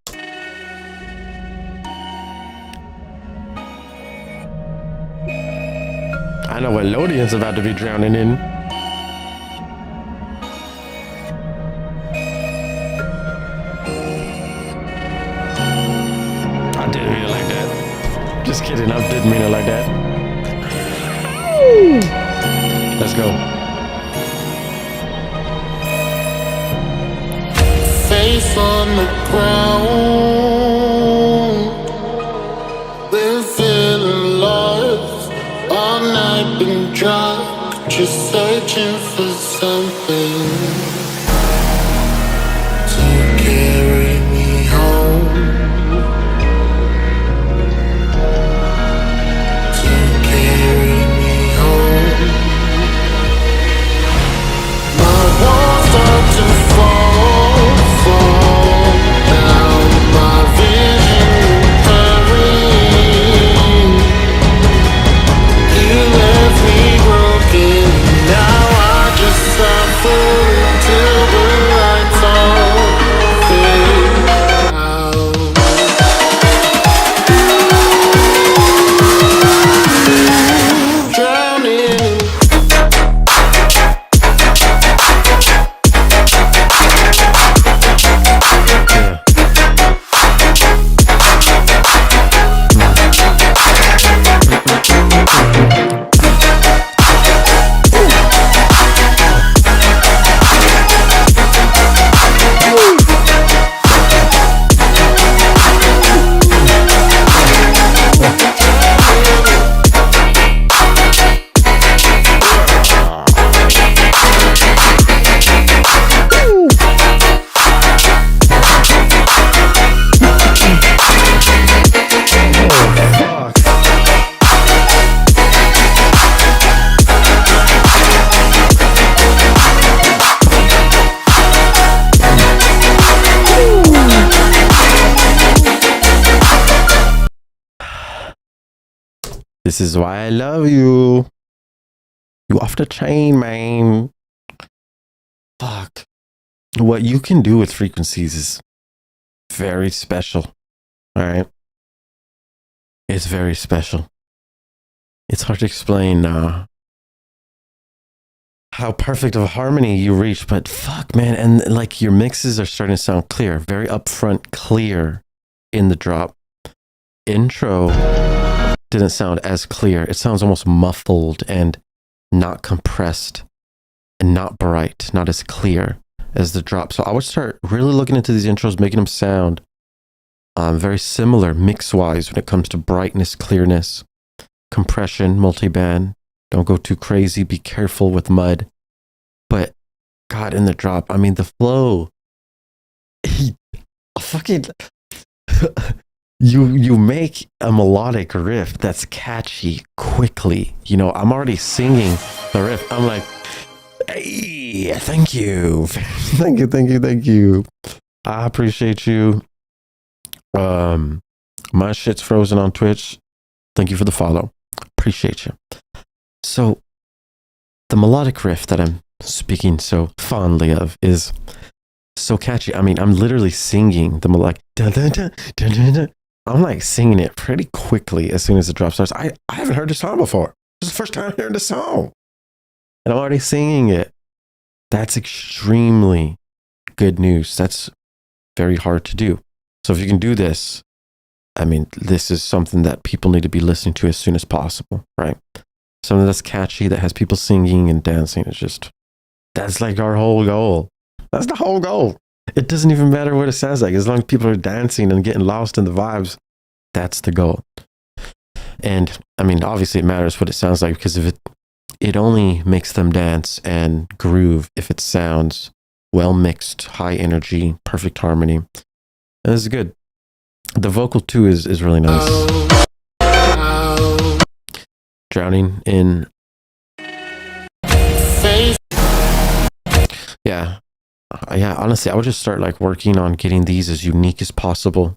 I know what Lodian's about to be drowning in. I didn't mean it like that. Just kidding, I didn't mean it like that. Let's go.
Face on the ground, we're feeling lost. All night been drunk, just searching for something to carry me home, to carry me home. My walls start to fall.
This is why I love you. You off the chain, man. Fuck. What you can do with frequencies is very special. All right. It's very special. It's hard to explain how perfect of a harmony you reach, but fuck, man. And like your mixes are starting to sound clear, very upfront, clear in the drop. Intro didn't sound as clear. It sounds almost muffled and not compressed and not bright, not as clear as the drop. So I would start really looking into these intros, making them sound very similar mix-wise when it comes to brightness, clearness, compression, multiband. Don't go too crazy. Be careful with mud. But God, in the drop, I mean, the flow. Fucking. You make a melodic riff that's catchy quickly. You know, I'm already singing the riff. I'm like, hey, thank you. thank you. I appreciate you. My shit's frozen on Twitch. Thank you for the follow. Appreciate you. So the melodic riff that I'm speaking so fondly of is so catchy. I mean, I'm literally singing the melodic. Dun, dun, dun, dun, dun, dun. I'm like singing it pretty quickly as soon as the drop starts. I haven't heard this song before. This is the first time hearing the song. And I'm already singing it. That's extremely good news. That's very hard to do. So if you can do this, I mean, this is something that people need to be listening to as soon as possible, right? Something that's catchy, that has people singing and dancing. It's just, that's like our whole goal. That's the whole goal. It doesn't even matter what it sounds like. As long as people are dancing and getting lost in the vibes, that's the goal. And I mean, obviously it matters what it sounds like, because if it only makes them dance and groove if it sounds well mixed, high energy, perfect harmony. And this is good. The vocal too is really nice. Drowning in. Yeah. Yeah, honestly, I would just start like working on getting these as unique as possible.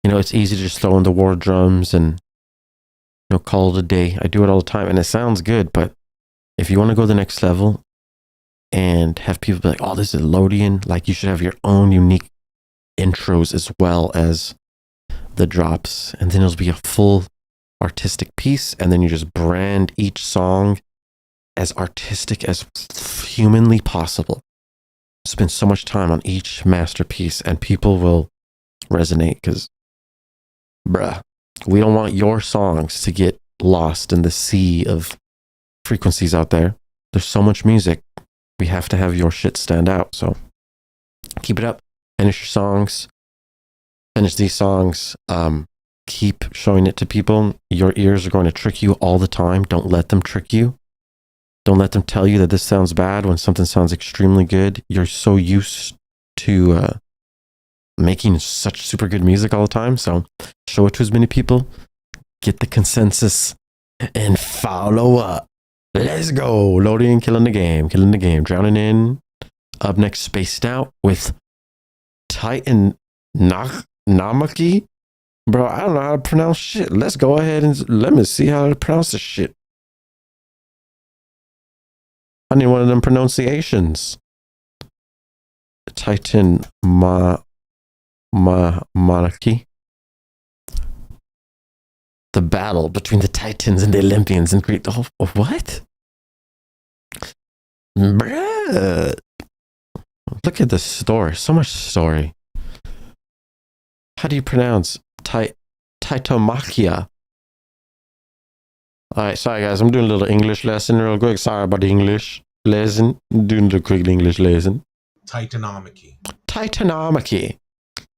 You know, it's easy to just throw in the war drums and, you know, call it a day. I do it all the time and it sounds good, but if you want to go to the next level and have people be like, oh, this is Lodian, like you should have your own unique intros as well as the drops, and then it'll be a full artistic piece, and then you just brand each song as artistic as humanly possible. Spend so much time on each masterpiece and people will resonate, because bruh, we don't want your songs to get lost in the sea of frequencies out there. There's so much music. We have to have your shit stand out. So keep it up. Finish your songs. Finish these songs. Keep showing it to people. Your ears are going to trick you all the time. Don't let them trick you. Don't let them tell you that this sounds bad when something sounds extremely good. You're so used to making such super good music all the time. So show it to as many people. Get the consensus and follow up. Let's go. Loading, killing the game. Drowning in. Up next, Spaced Out with Titan Namaki. Bro, I don't know how to pronounce shit. Let's go ahead and let me see how to pronounce this shit. I need one of them pronunciations. Titan Monarchy. The battle between the Titans and the Olympians in Greek. Oh, what? Bruh. Look at the story. So much story. How do you pronounce Titomachia? Alright, sorry guys. I'm doing a little English lesson real quick. Sorry about the English lesson. I'm doing a quick English lesson.
Titanomachy.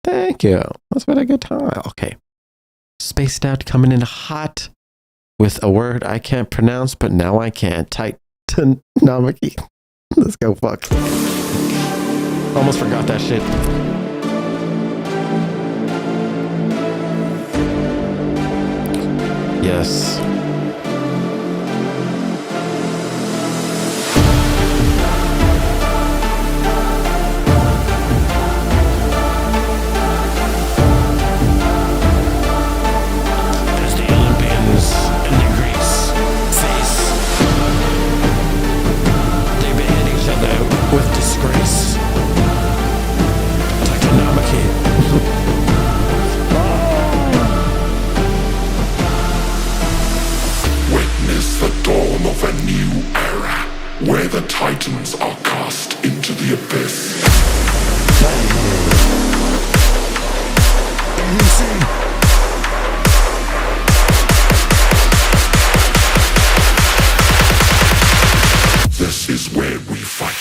Thank you. That's been a good time. Okay. Spaced Out coming in hot with a word I can't pronounce, but now I can. Titanomachy. Let's go, fuck. Almost forgot that shit. Yes. There's the Olympians.
titans are cast into the abyss. This is where we fight.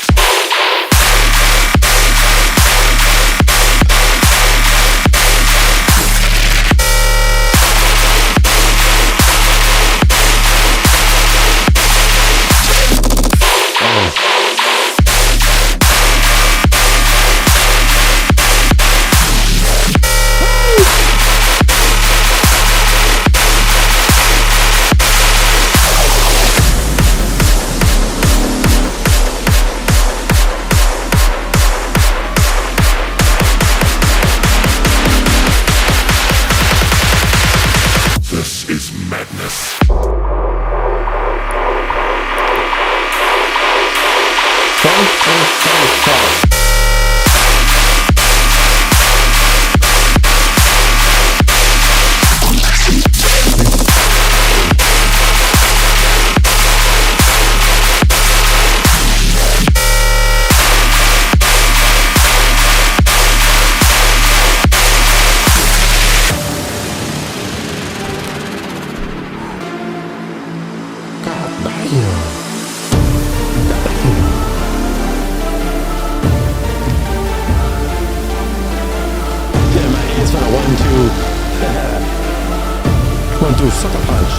This is madness.
One, two, sucker punch.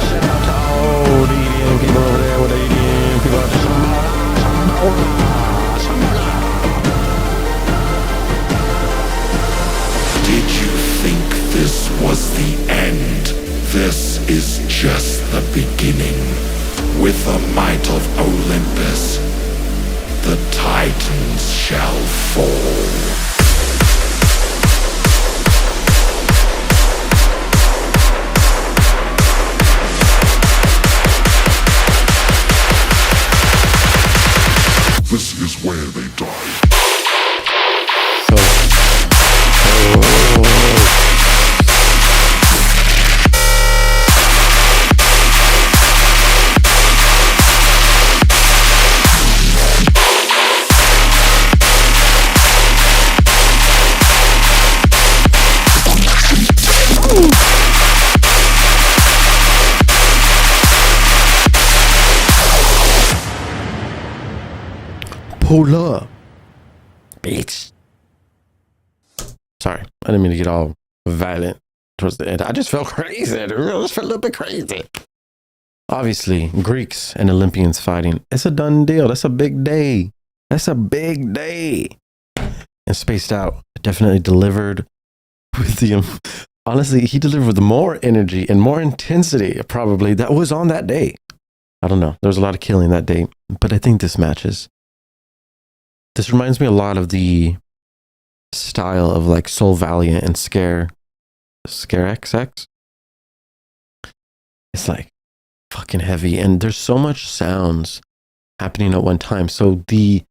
Shout out to all the EDM people over there with the EDM people out there.
Did you think this was the end? This is just the beginning. With the might of Olympus, the titans shall fall. This is where they die.
Pull up, bitch. Sorry, I didn't mean to get all violent towards the end. I just felt crazy. I just felt a little bit crazy. Obviously, Greeks and Olympians fighting. It's a done deal. That's a big day. That's a big day. And Spaced Out definitely delivered with the... honestly, he delivered with more energy and more intensity, probably, that was on that day. I don't know. There was a lot of killing that day. But I think this matches. This reminds me a lot of the style of like Soul Valiant and Scare XX. It's like fucking heavy, and there's so much sounds happening at one time. So the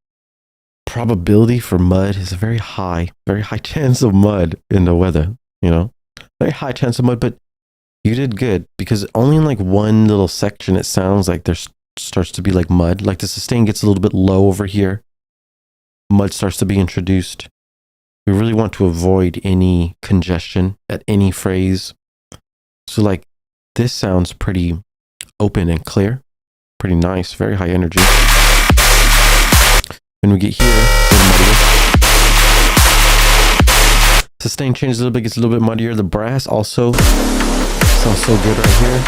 probability for mud is a very high chance of mud in the weather, you know, very high chance of mud. But you did good, because only in like one little section it sounds like there starts to be like mud. Like the sustain gets a little bit low over here. Mud starts to be introduced. We really want to avoid any congestion at any phrase. So like this sounds pretty open and clear, pretty nice, very high energy. When we get here, a little muddier. Sustain changes a little bit, gets a little bit muddier. The brass also sounds so good right here.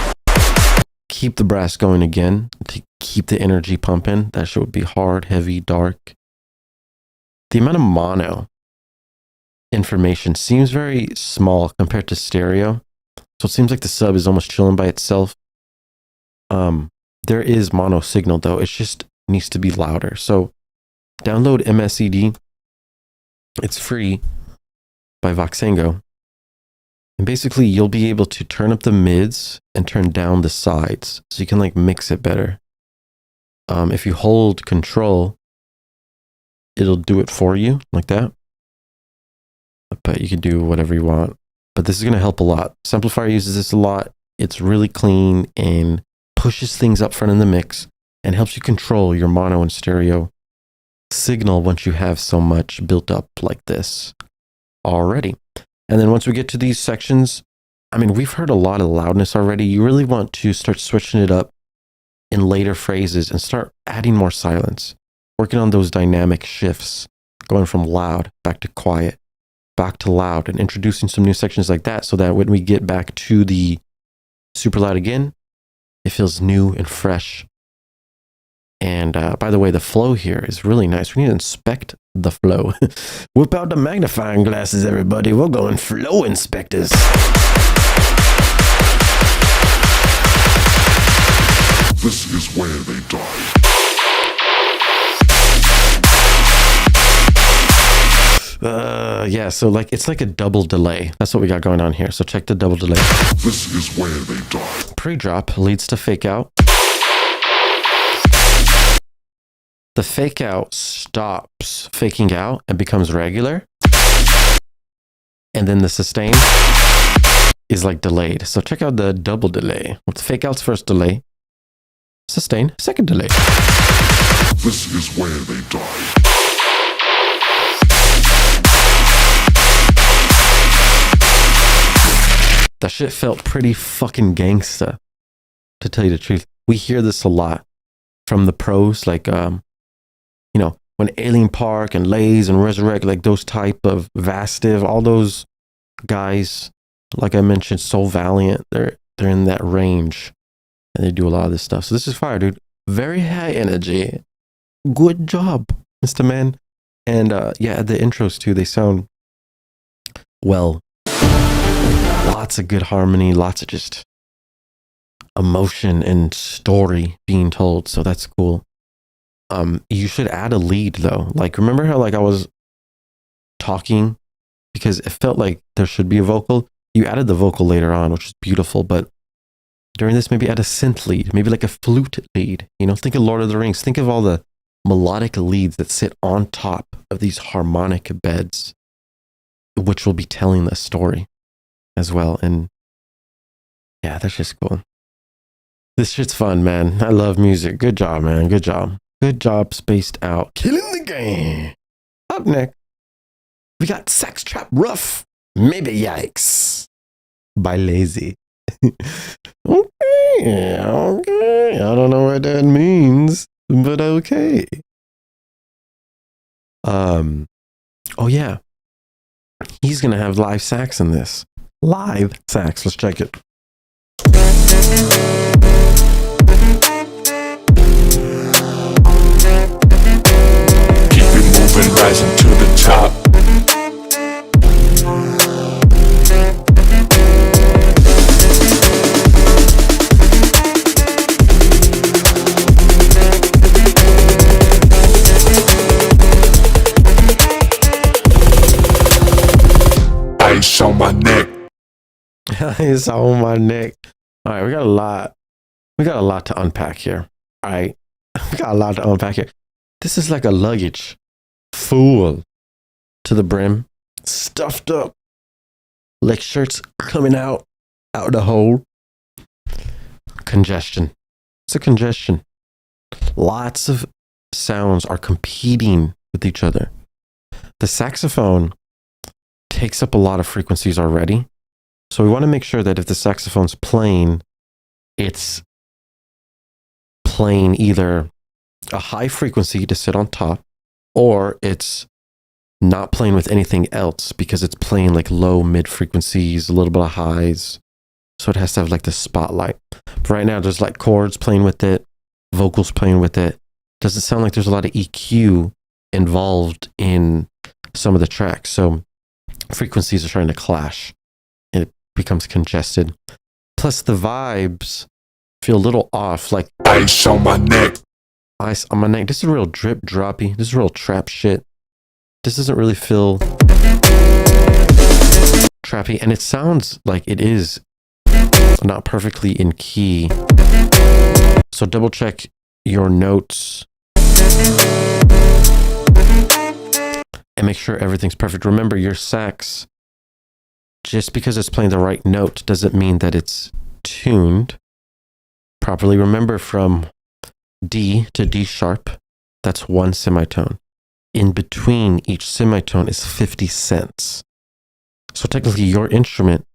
Keep the brass going again to keep the energy pumping. That shit would be hard, heavy, dark. The amount of mono information seems very small compared to stereo. So it seems like the sub is almost chilling by itself. There is mono signal though. It just needs to be louder. So download MSED. It's free by Voxengo. And basically you'll be able to turn up the mids and turn down the sides. So you can like mix it better. If you hold control, it'll do it for you like that. But you can do whatever you want. But this is going to help a lot. Simplifier uses this a lot. It's really clean and pushes things up front in the mix and helps you control your mono and stereo signal once you have so much built up like this already. And then once we get to these sections, I mean, we've heard a lot of loudness already. You really want to start switching it up in later phrases and start adding more silence, working on those dynamic shifts, going from loud back to quiet, back to loud, and introducing some new sections like that so that when we get back to the super loud again, it feels new and fresh. And by the way, the flow here is really nice. We need to inspect the flow. Whip out the magnifying glasses, everybody. We're going flow inspectors.
This is where they die.
Yeah, so like it's like a double delay. That's what we got going on here. So check the double delay.
This is where they die.
Pre-drop leads to fake out. The fake out stops faking out and becomes regular. And then the sustain is like delayed. So check out the double delay. With fake out's first delay, sustain, second delay.
This is where they die.
That shit felt pretty fucking gangsta, to tell you the truth. We hear this a lot from the pros, like, you know, when Alien Park and Lays and Resurrect, like those type of Vastive, all those guys, like I mentioned, Soul Valiant, they're in that range and they do a lot of this stuff. So this is fire, dude. Very high energy. Good job, Mr. Man. And yeah, the intros too, they sound well. Lots of good harmony, lots of just emotion and story being told. So that's cool. You should add a lead though. Like, remember how like I was talking because it felt like there should be a vocal. You added the vocal later on, which is beautiful. But during this, maybe add a synth lead, maybe like a flute lead. You know, think of Lord of the Rings. Think of all the melodic leads that sit on top of these harmonic beds, which will be telling the story as well. And yeah, that's just cool. This shit's fun, man. I love music. Good job, man. Good job. Good job, Spaced Out. Killing the game. Up next, we got Sex Trap Rough. Maybe Yikes by Lazy. Okay. I don't know what that means, but okay. Oh yeah. He's gonna have live sax in this. Live sax. Let's check it.
Keep it moving, rising to the top. Ice on my neck.
It's on my neck. All right, we got a lot. We got a lot to unpack here. All right, we got a lot to unpack here. This is like a luggage full to the brim, stuffed up, like shirts coming out the hole. Congestion. It's a congestion. Lots of sounds are competing with each other. The saxophone takes up a lot of frequencies already. So we want to make sure that if the saxophone's playing, it's playing either a high frequency to sit on top, or it's not playing with anything else because it's playing like low mid frequencies, a little bit of highs. So it has to have like the spotlight. But right now there's like chords playing with it, vocals playing with it. Doesn't sound like there's a lot of EQ involved in some of the tracks. So frequencies are trying to clash. It becomes congested. Plus the vibes feel a little off, like
Ice on my neck.
ice on my neck. This is real drip droppy. This is real trap shit. This doesn't really feel trappy, and it sounds like it is not perfectly in key. So double check your notes and make sure everything's perfect. Remember, your sax, just because it's playing the right note doesn't mean that it's tuned properly. Remember, from D to D sharp, that's one semitone. In between each semitone is 50 cents. So technically your instrument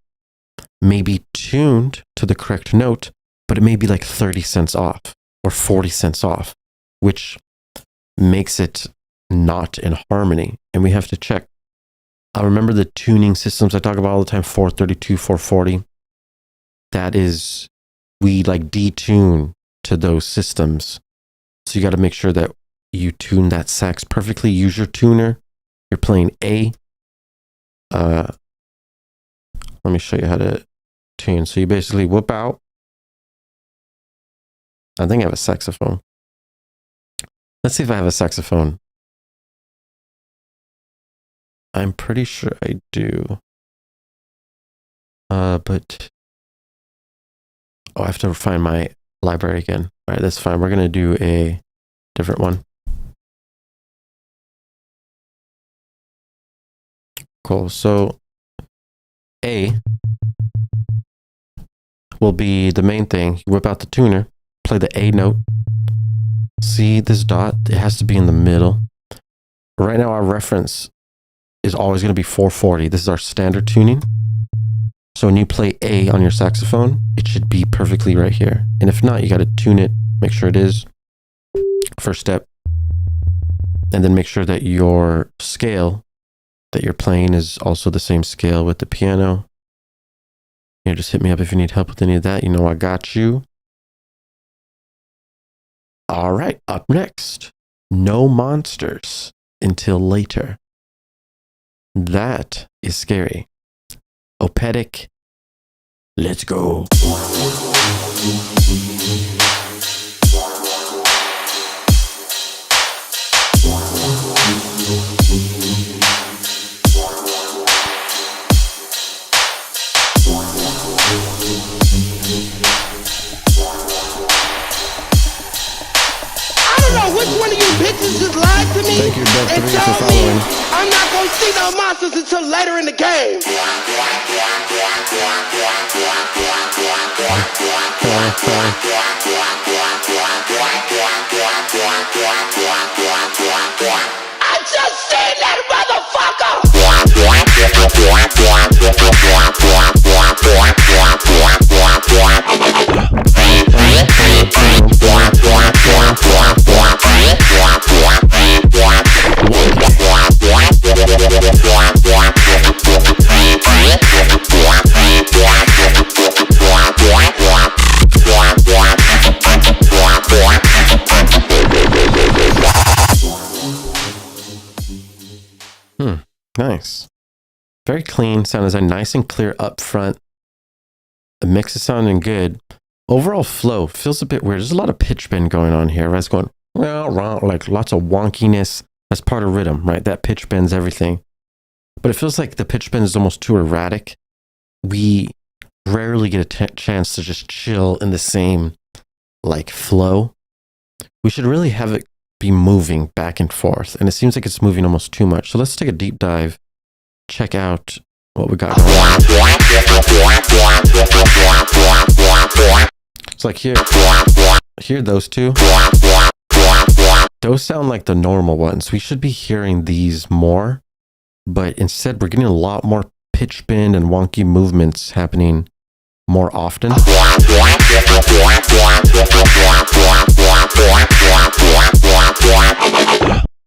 may be tuned to the correct note, but it may be like 30 cents off or 40 cents off, which makes it not in harmony. And we have to check. I remember the tuning systems I talk about all the time, 432, 440. That is, we like detune to those systems. So you got to make sure that you tune that sax perfectly. Use your tuner. You're playing A. Let me show you how to tune. So you basically whoop out. I think I have a saxophone. Let's see if I have a saxophone. I'm pretty sure I do. But I have to find my library again. All right, that's fine. We're going to do a different one. Cool. So A will be the main thing. You whip out the tuner, play the A note. See this dot? It has to be in the middle. Right now, our reference is always going to be 440. This is our standard tuning. So when you play A on your saxophone, it should be perfectly right here. And if not, you got to tune it, make sure it is. First step. And then make sure that your scale that you're playing is also the same scale with the piano. You know, just hit me up if you need help with any of that. You know I got you. All right, up next, No Monsters Until Later. That is scary. Opetic. Let's go.
Which one of you bitches just lied to me?
Thank you, Dr.
And
Reed, for
told
following.
me I'm not gonna see no monsters until later in the game. I just seen that motherfucker.
Nice. Very clean. Sound is nice and clear up front. The mix is sounding good. Overall flow feels a bit weird. There's a lot of pitch bend going on here. Right? It's going like lots of wonkiness. That's part of rhythm, right? That pitch bends everything. But it feels like the pitch bend is almost too erratic. We rarely get a chance to just chill in the same like flow. We should really have it be moving back and forth, and it seems like it's moving almost too much. So let's take a deep dive, check out what we got going on. It's like here those two, those sound like the normal ones. We should be hearing these more, but instead we're getting a lot more pitch bend and wonky movements happening more often.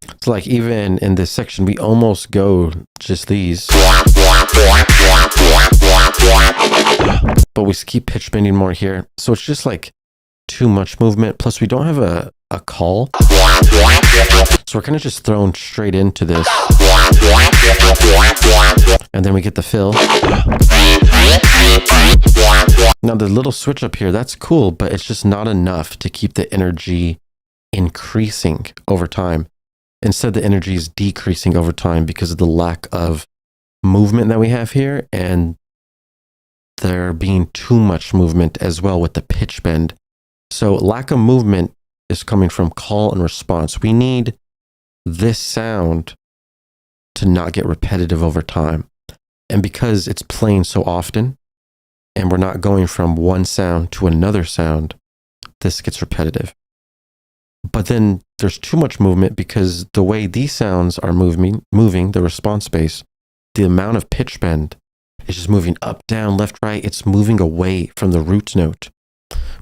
It's like even in this section, we almost go just these. But we keep pitch bending more here. So it's just like too much movement. Plus we don't have a call. So we're kind of just thrown straight into this. And then we get the fill. Now the little switch up here, that's cool, but it's just not enough to keep the energy increasing over time. Instead, the energy is decreasing over time because of the lack of movement that we have here, and there being too much movement as well with the pitch bend. So lack of movement is coming from call and response. We need this sound to not get repetitive over time. And because it's playing so often, and we're not going from one sound to another sound, this gets repetitive. But then there's too much movement because the way these sounds are moving the response space, the amount of pitch bend is just moving up, down, left, right. It's moving away from the root note,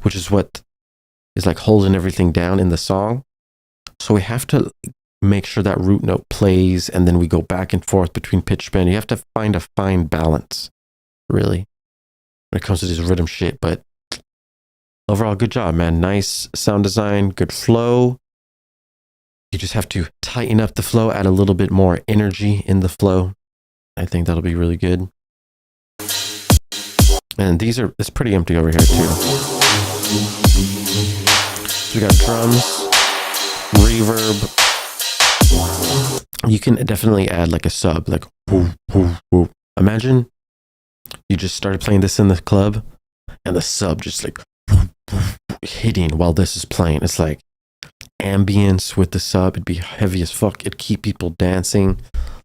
which is what is like holding everything down in the song. So we have to make sure that root note plays, and then we go back and forth between pitch bend. You have to find a fine balance, really, when it comes to this rhythm shit. But overall, good job, man. Nice sound design, good flow. You just have to tighten up the flow, add a little bit more energy in the flow. I think that'll be really good. And it's pretty empty over here too. So we got drums, reverb. You can definitely add like a sub, like whoop, whoop, whoop. Imagine you just started playing this in the club and the sub just like whoop, whoop, hitting while this is playing. It's like ambience with the sub. It'd be heavy as fuck. It'd keep people dancing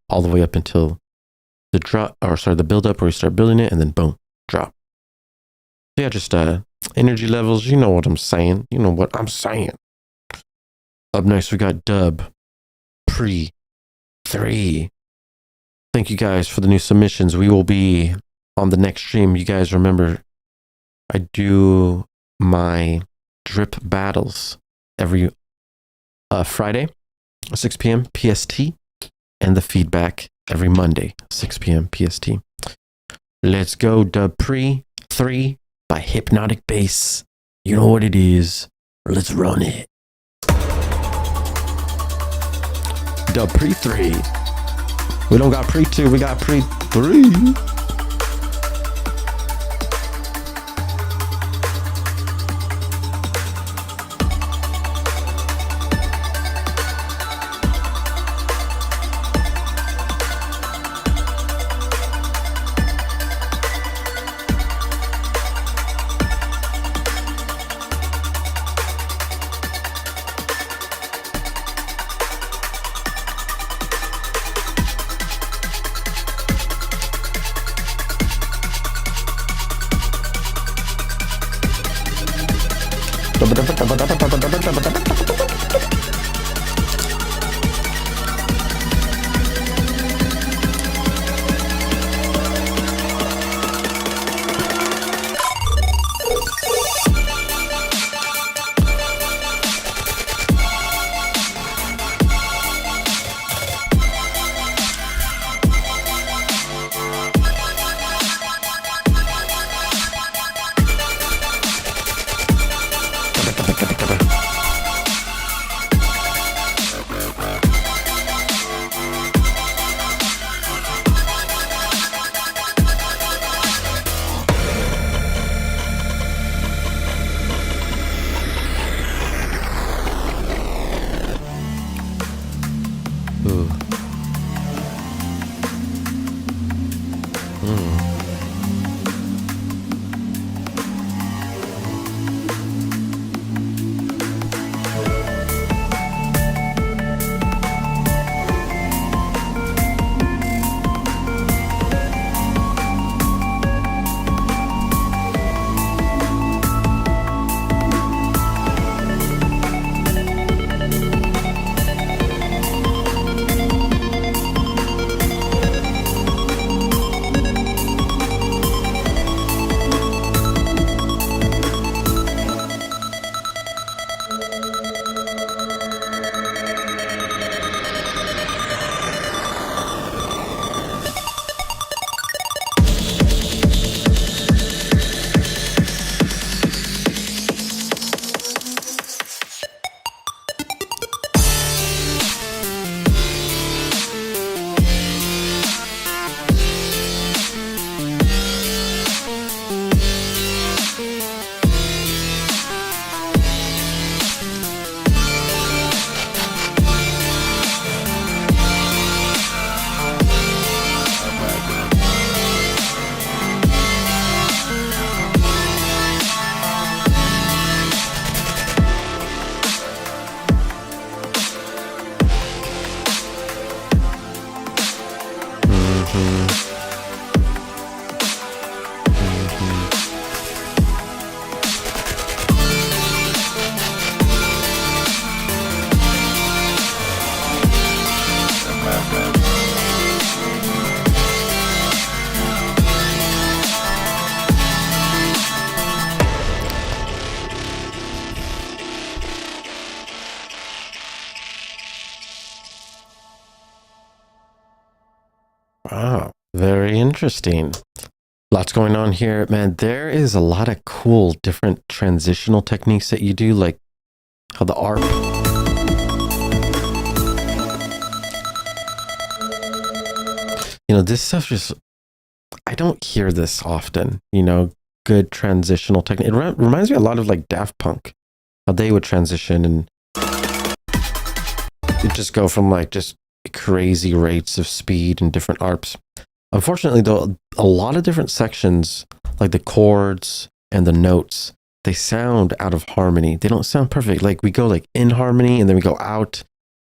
all the way up until the drop, or sorry, the build up where you start building it, and then boom, drop. So yeah, just energy levels. You know what I'm saying. You know what I'm saying. Up next, we got Dub Pre 3. Thank you guys for the new submissions. We will be on the next stream. You guys remember, I do my drip battles every Friday, 6 p.m. PST, and the feedback every Monday, 6 p.m. PST. Let's go, Dub Pre 3 by Hypnotic Bass. You know what it is. Let's run it. Dub Pre 3. We don't got Pre 2, we got Pre 3. Wow, very interesting. Lots going on here, man. There is a lot of cool different transitional techniques that you do, like how the ARP. You know, this stuff just, I don't hear this often, you know, good transitional technique. It reminds me a lot of like Daft Punk, how they would transition and it just go from like just crazy rates of speed and different ARPs. Unfortunately, though, a lot of different sections, like the chords and the notes, they sound out of harmony. They don't sound perfect. Like we go like in harmony and then we go out,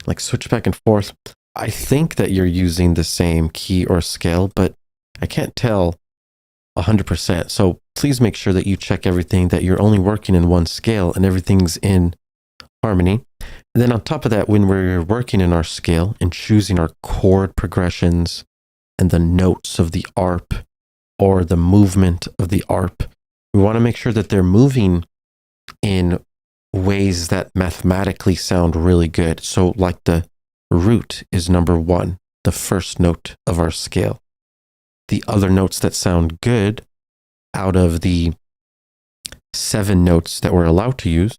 like switch back and forth. I think that you're using the same key or scale, but I can't tell 100%. So please make sure that you check everything, that you're only working in one scale and everything's in harmony. And then on top of that, when we're working in our scale and choosing our chord progressions and the notes of the ARP or the movement of the ARP, we want to make sure that they're moving in ways that mathematically sound really good. So like the root is number 1, the first note of our scale. The other notes that sound good out of the 7 notes that we're allowed to use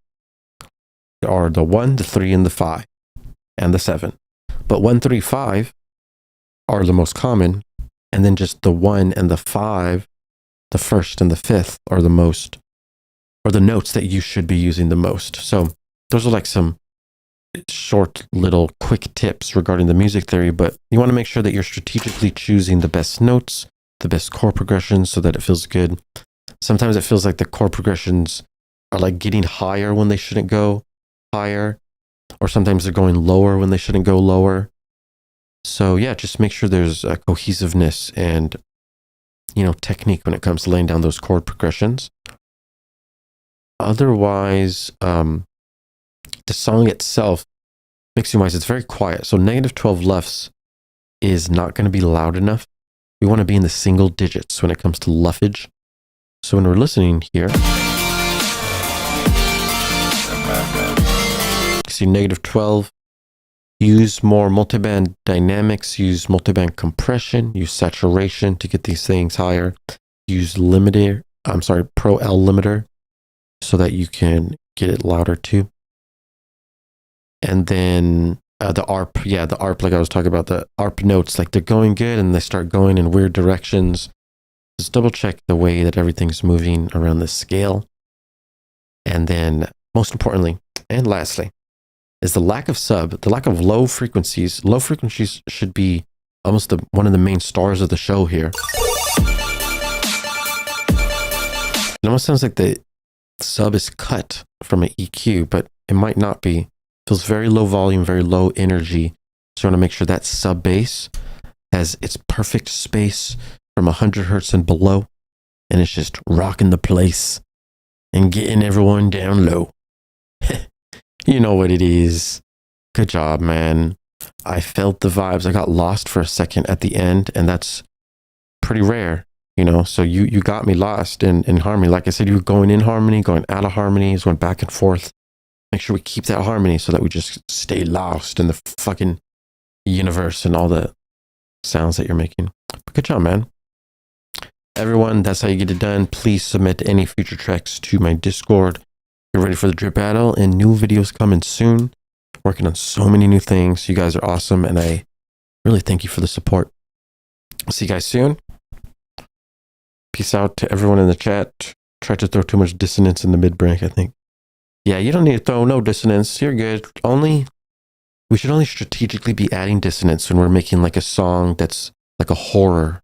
are the 1, the 3, and the 5, and the 7. But 1, 3, 5 are the most common, and then just the 1 and the 5, the first and the 5th are the most, or the notes that you should be using the most. So those are like some short little quick tips regarding the music theory, but you want to make sure that you're strategically choosing the best notes, the best chord progressions so that it feels good. Sometimes it feels like the chord progressions are like getting higher when they shouldn't go higher, or sometimes they're going lower when they shouldn't go lower. So yeah, just make sure there's a cohesiveness and, you know, technique when it comes to laying down those chord progressions. Otherwise, the song itself, mixing wise, it's very quiet. So -12 LUFS is not going to be loud enough. We want to be in the single digits when it comes to luffage. So when we're listening here, see -12, use more multiband dynamics, use multiband compression, use saturation to get these things higher, use Pro L limiter so that you can get it louder too. And then the ARP, the ARP, like I was talking about, the ARP notes, like they're going good and they start going in weird directions. Just double check the way that everything's moving around the scale. And then most importantly, and lastly, is the lack of the lack of low frequencies. Low frequencies should be almost one of the main stars of the show here. It almost sounds like the sub is cut from an EQ, but it might not be. It feels very low volume, very low energy. So you want to make sure that sub bass has its perfect space from 100 hertz and below, and it's just rocking the place and getting everyone down low. You know what it is. Good job, man. I felt the vibes. I got lost for a second at the end, and that's pretty rare, you know. So you got me lost in harmony. Like I said, you were going in harmony, going out of harmony, going back and forth. Make sure we keep that harmony so that we just stay lost in the fucking universe and all the sounds that you're making. But good job, man. Everyone, that's how you get it done. Please submit any future tracks to my Discord. Get ready for the drip battle and new videos coming soon. Working on so many new things. You guys are awesome, and I really thank you for the support. I'll see you guys soon. Peace out to everyone in the chat. Tried to throw too much dissonance in the mid break, I think. Yeah, you don't need to throw no dissonance. You're good. We should only strategically be adding dissonance when we're making like a song that's like a horror.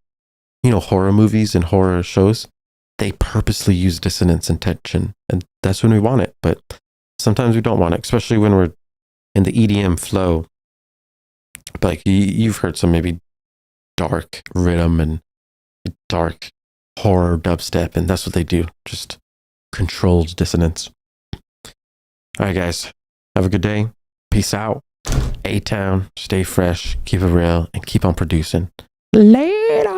You know, horror movies and horror shows, they purposely use dissonance and tension, and that's when we want it. But sometimes we don't want it, especially when we're in the EDM flow. Like you've heard some maybe dark rhythm and dark horror dubstep, and that's what they do. Just controlled dissonance. All right, guys, have a good day. Peace out. A-Town, stay fresh, keep it real, and keep on producing. Later.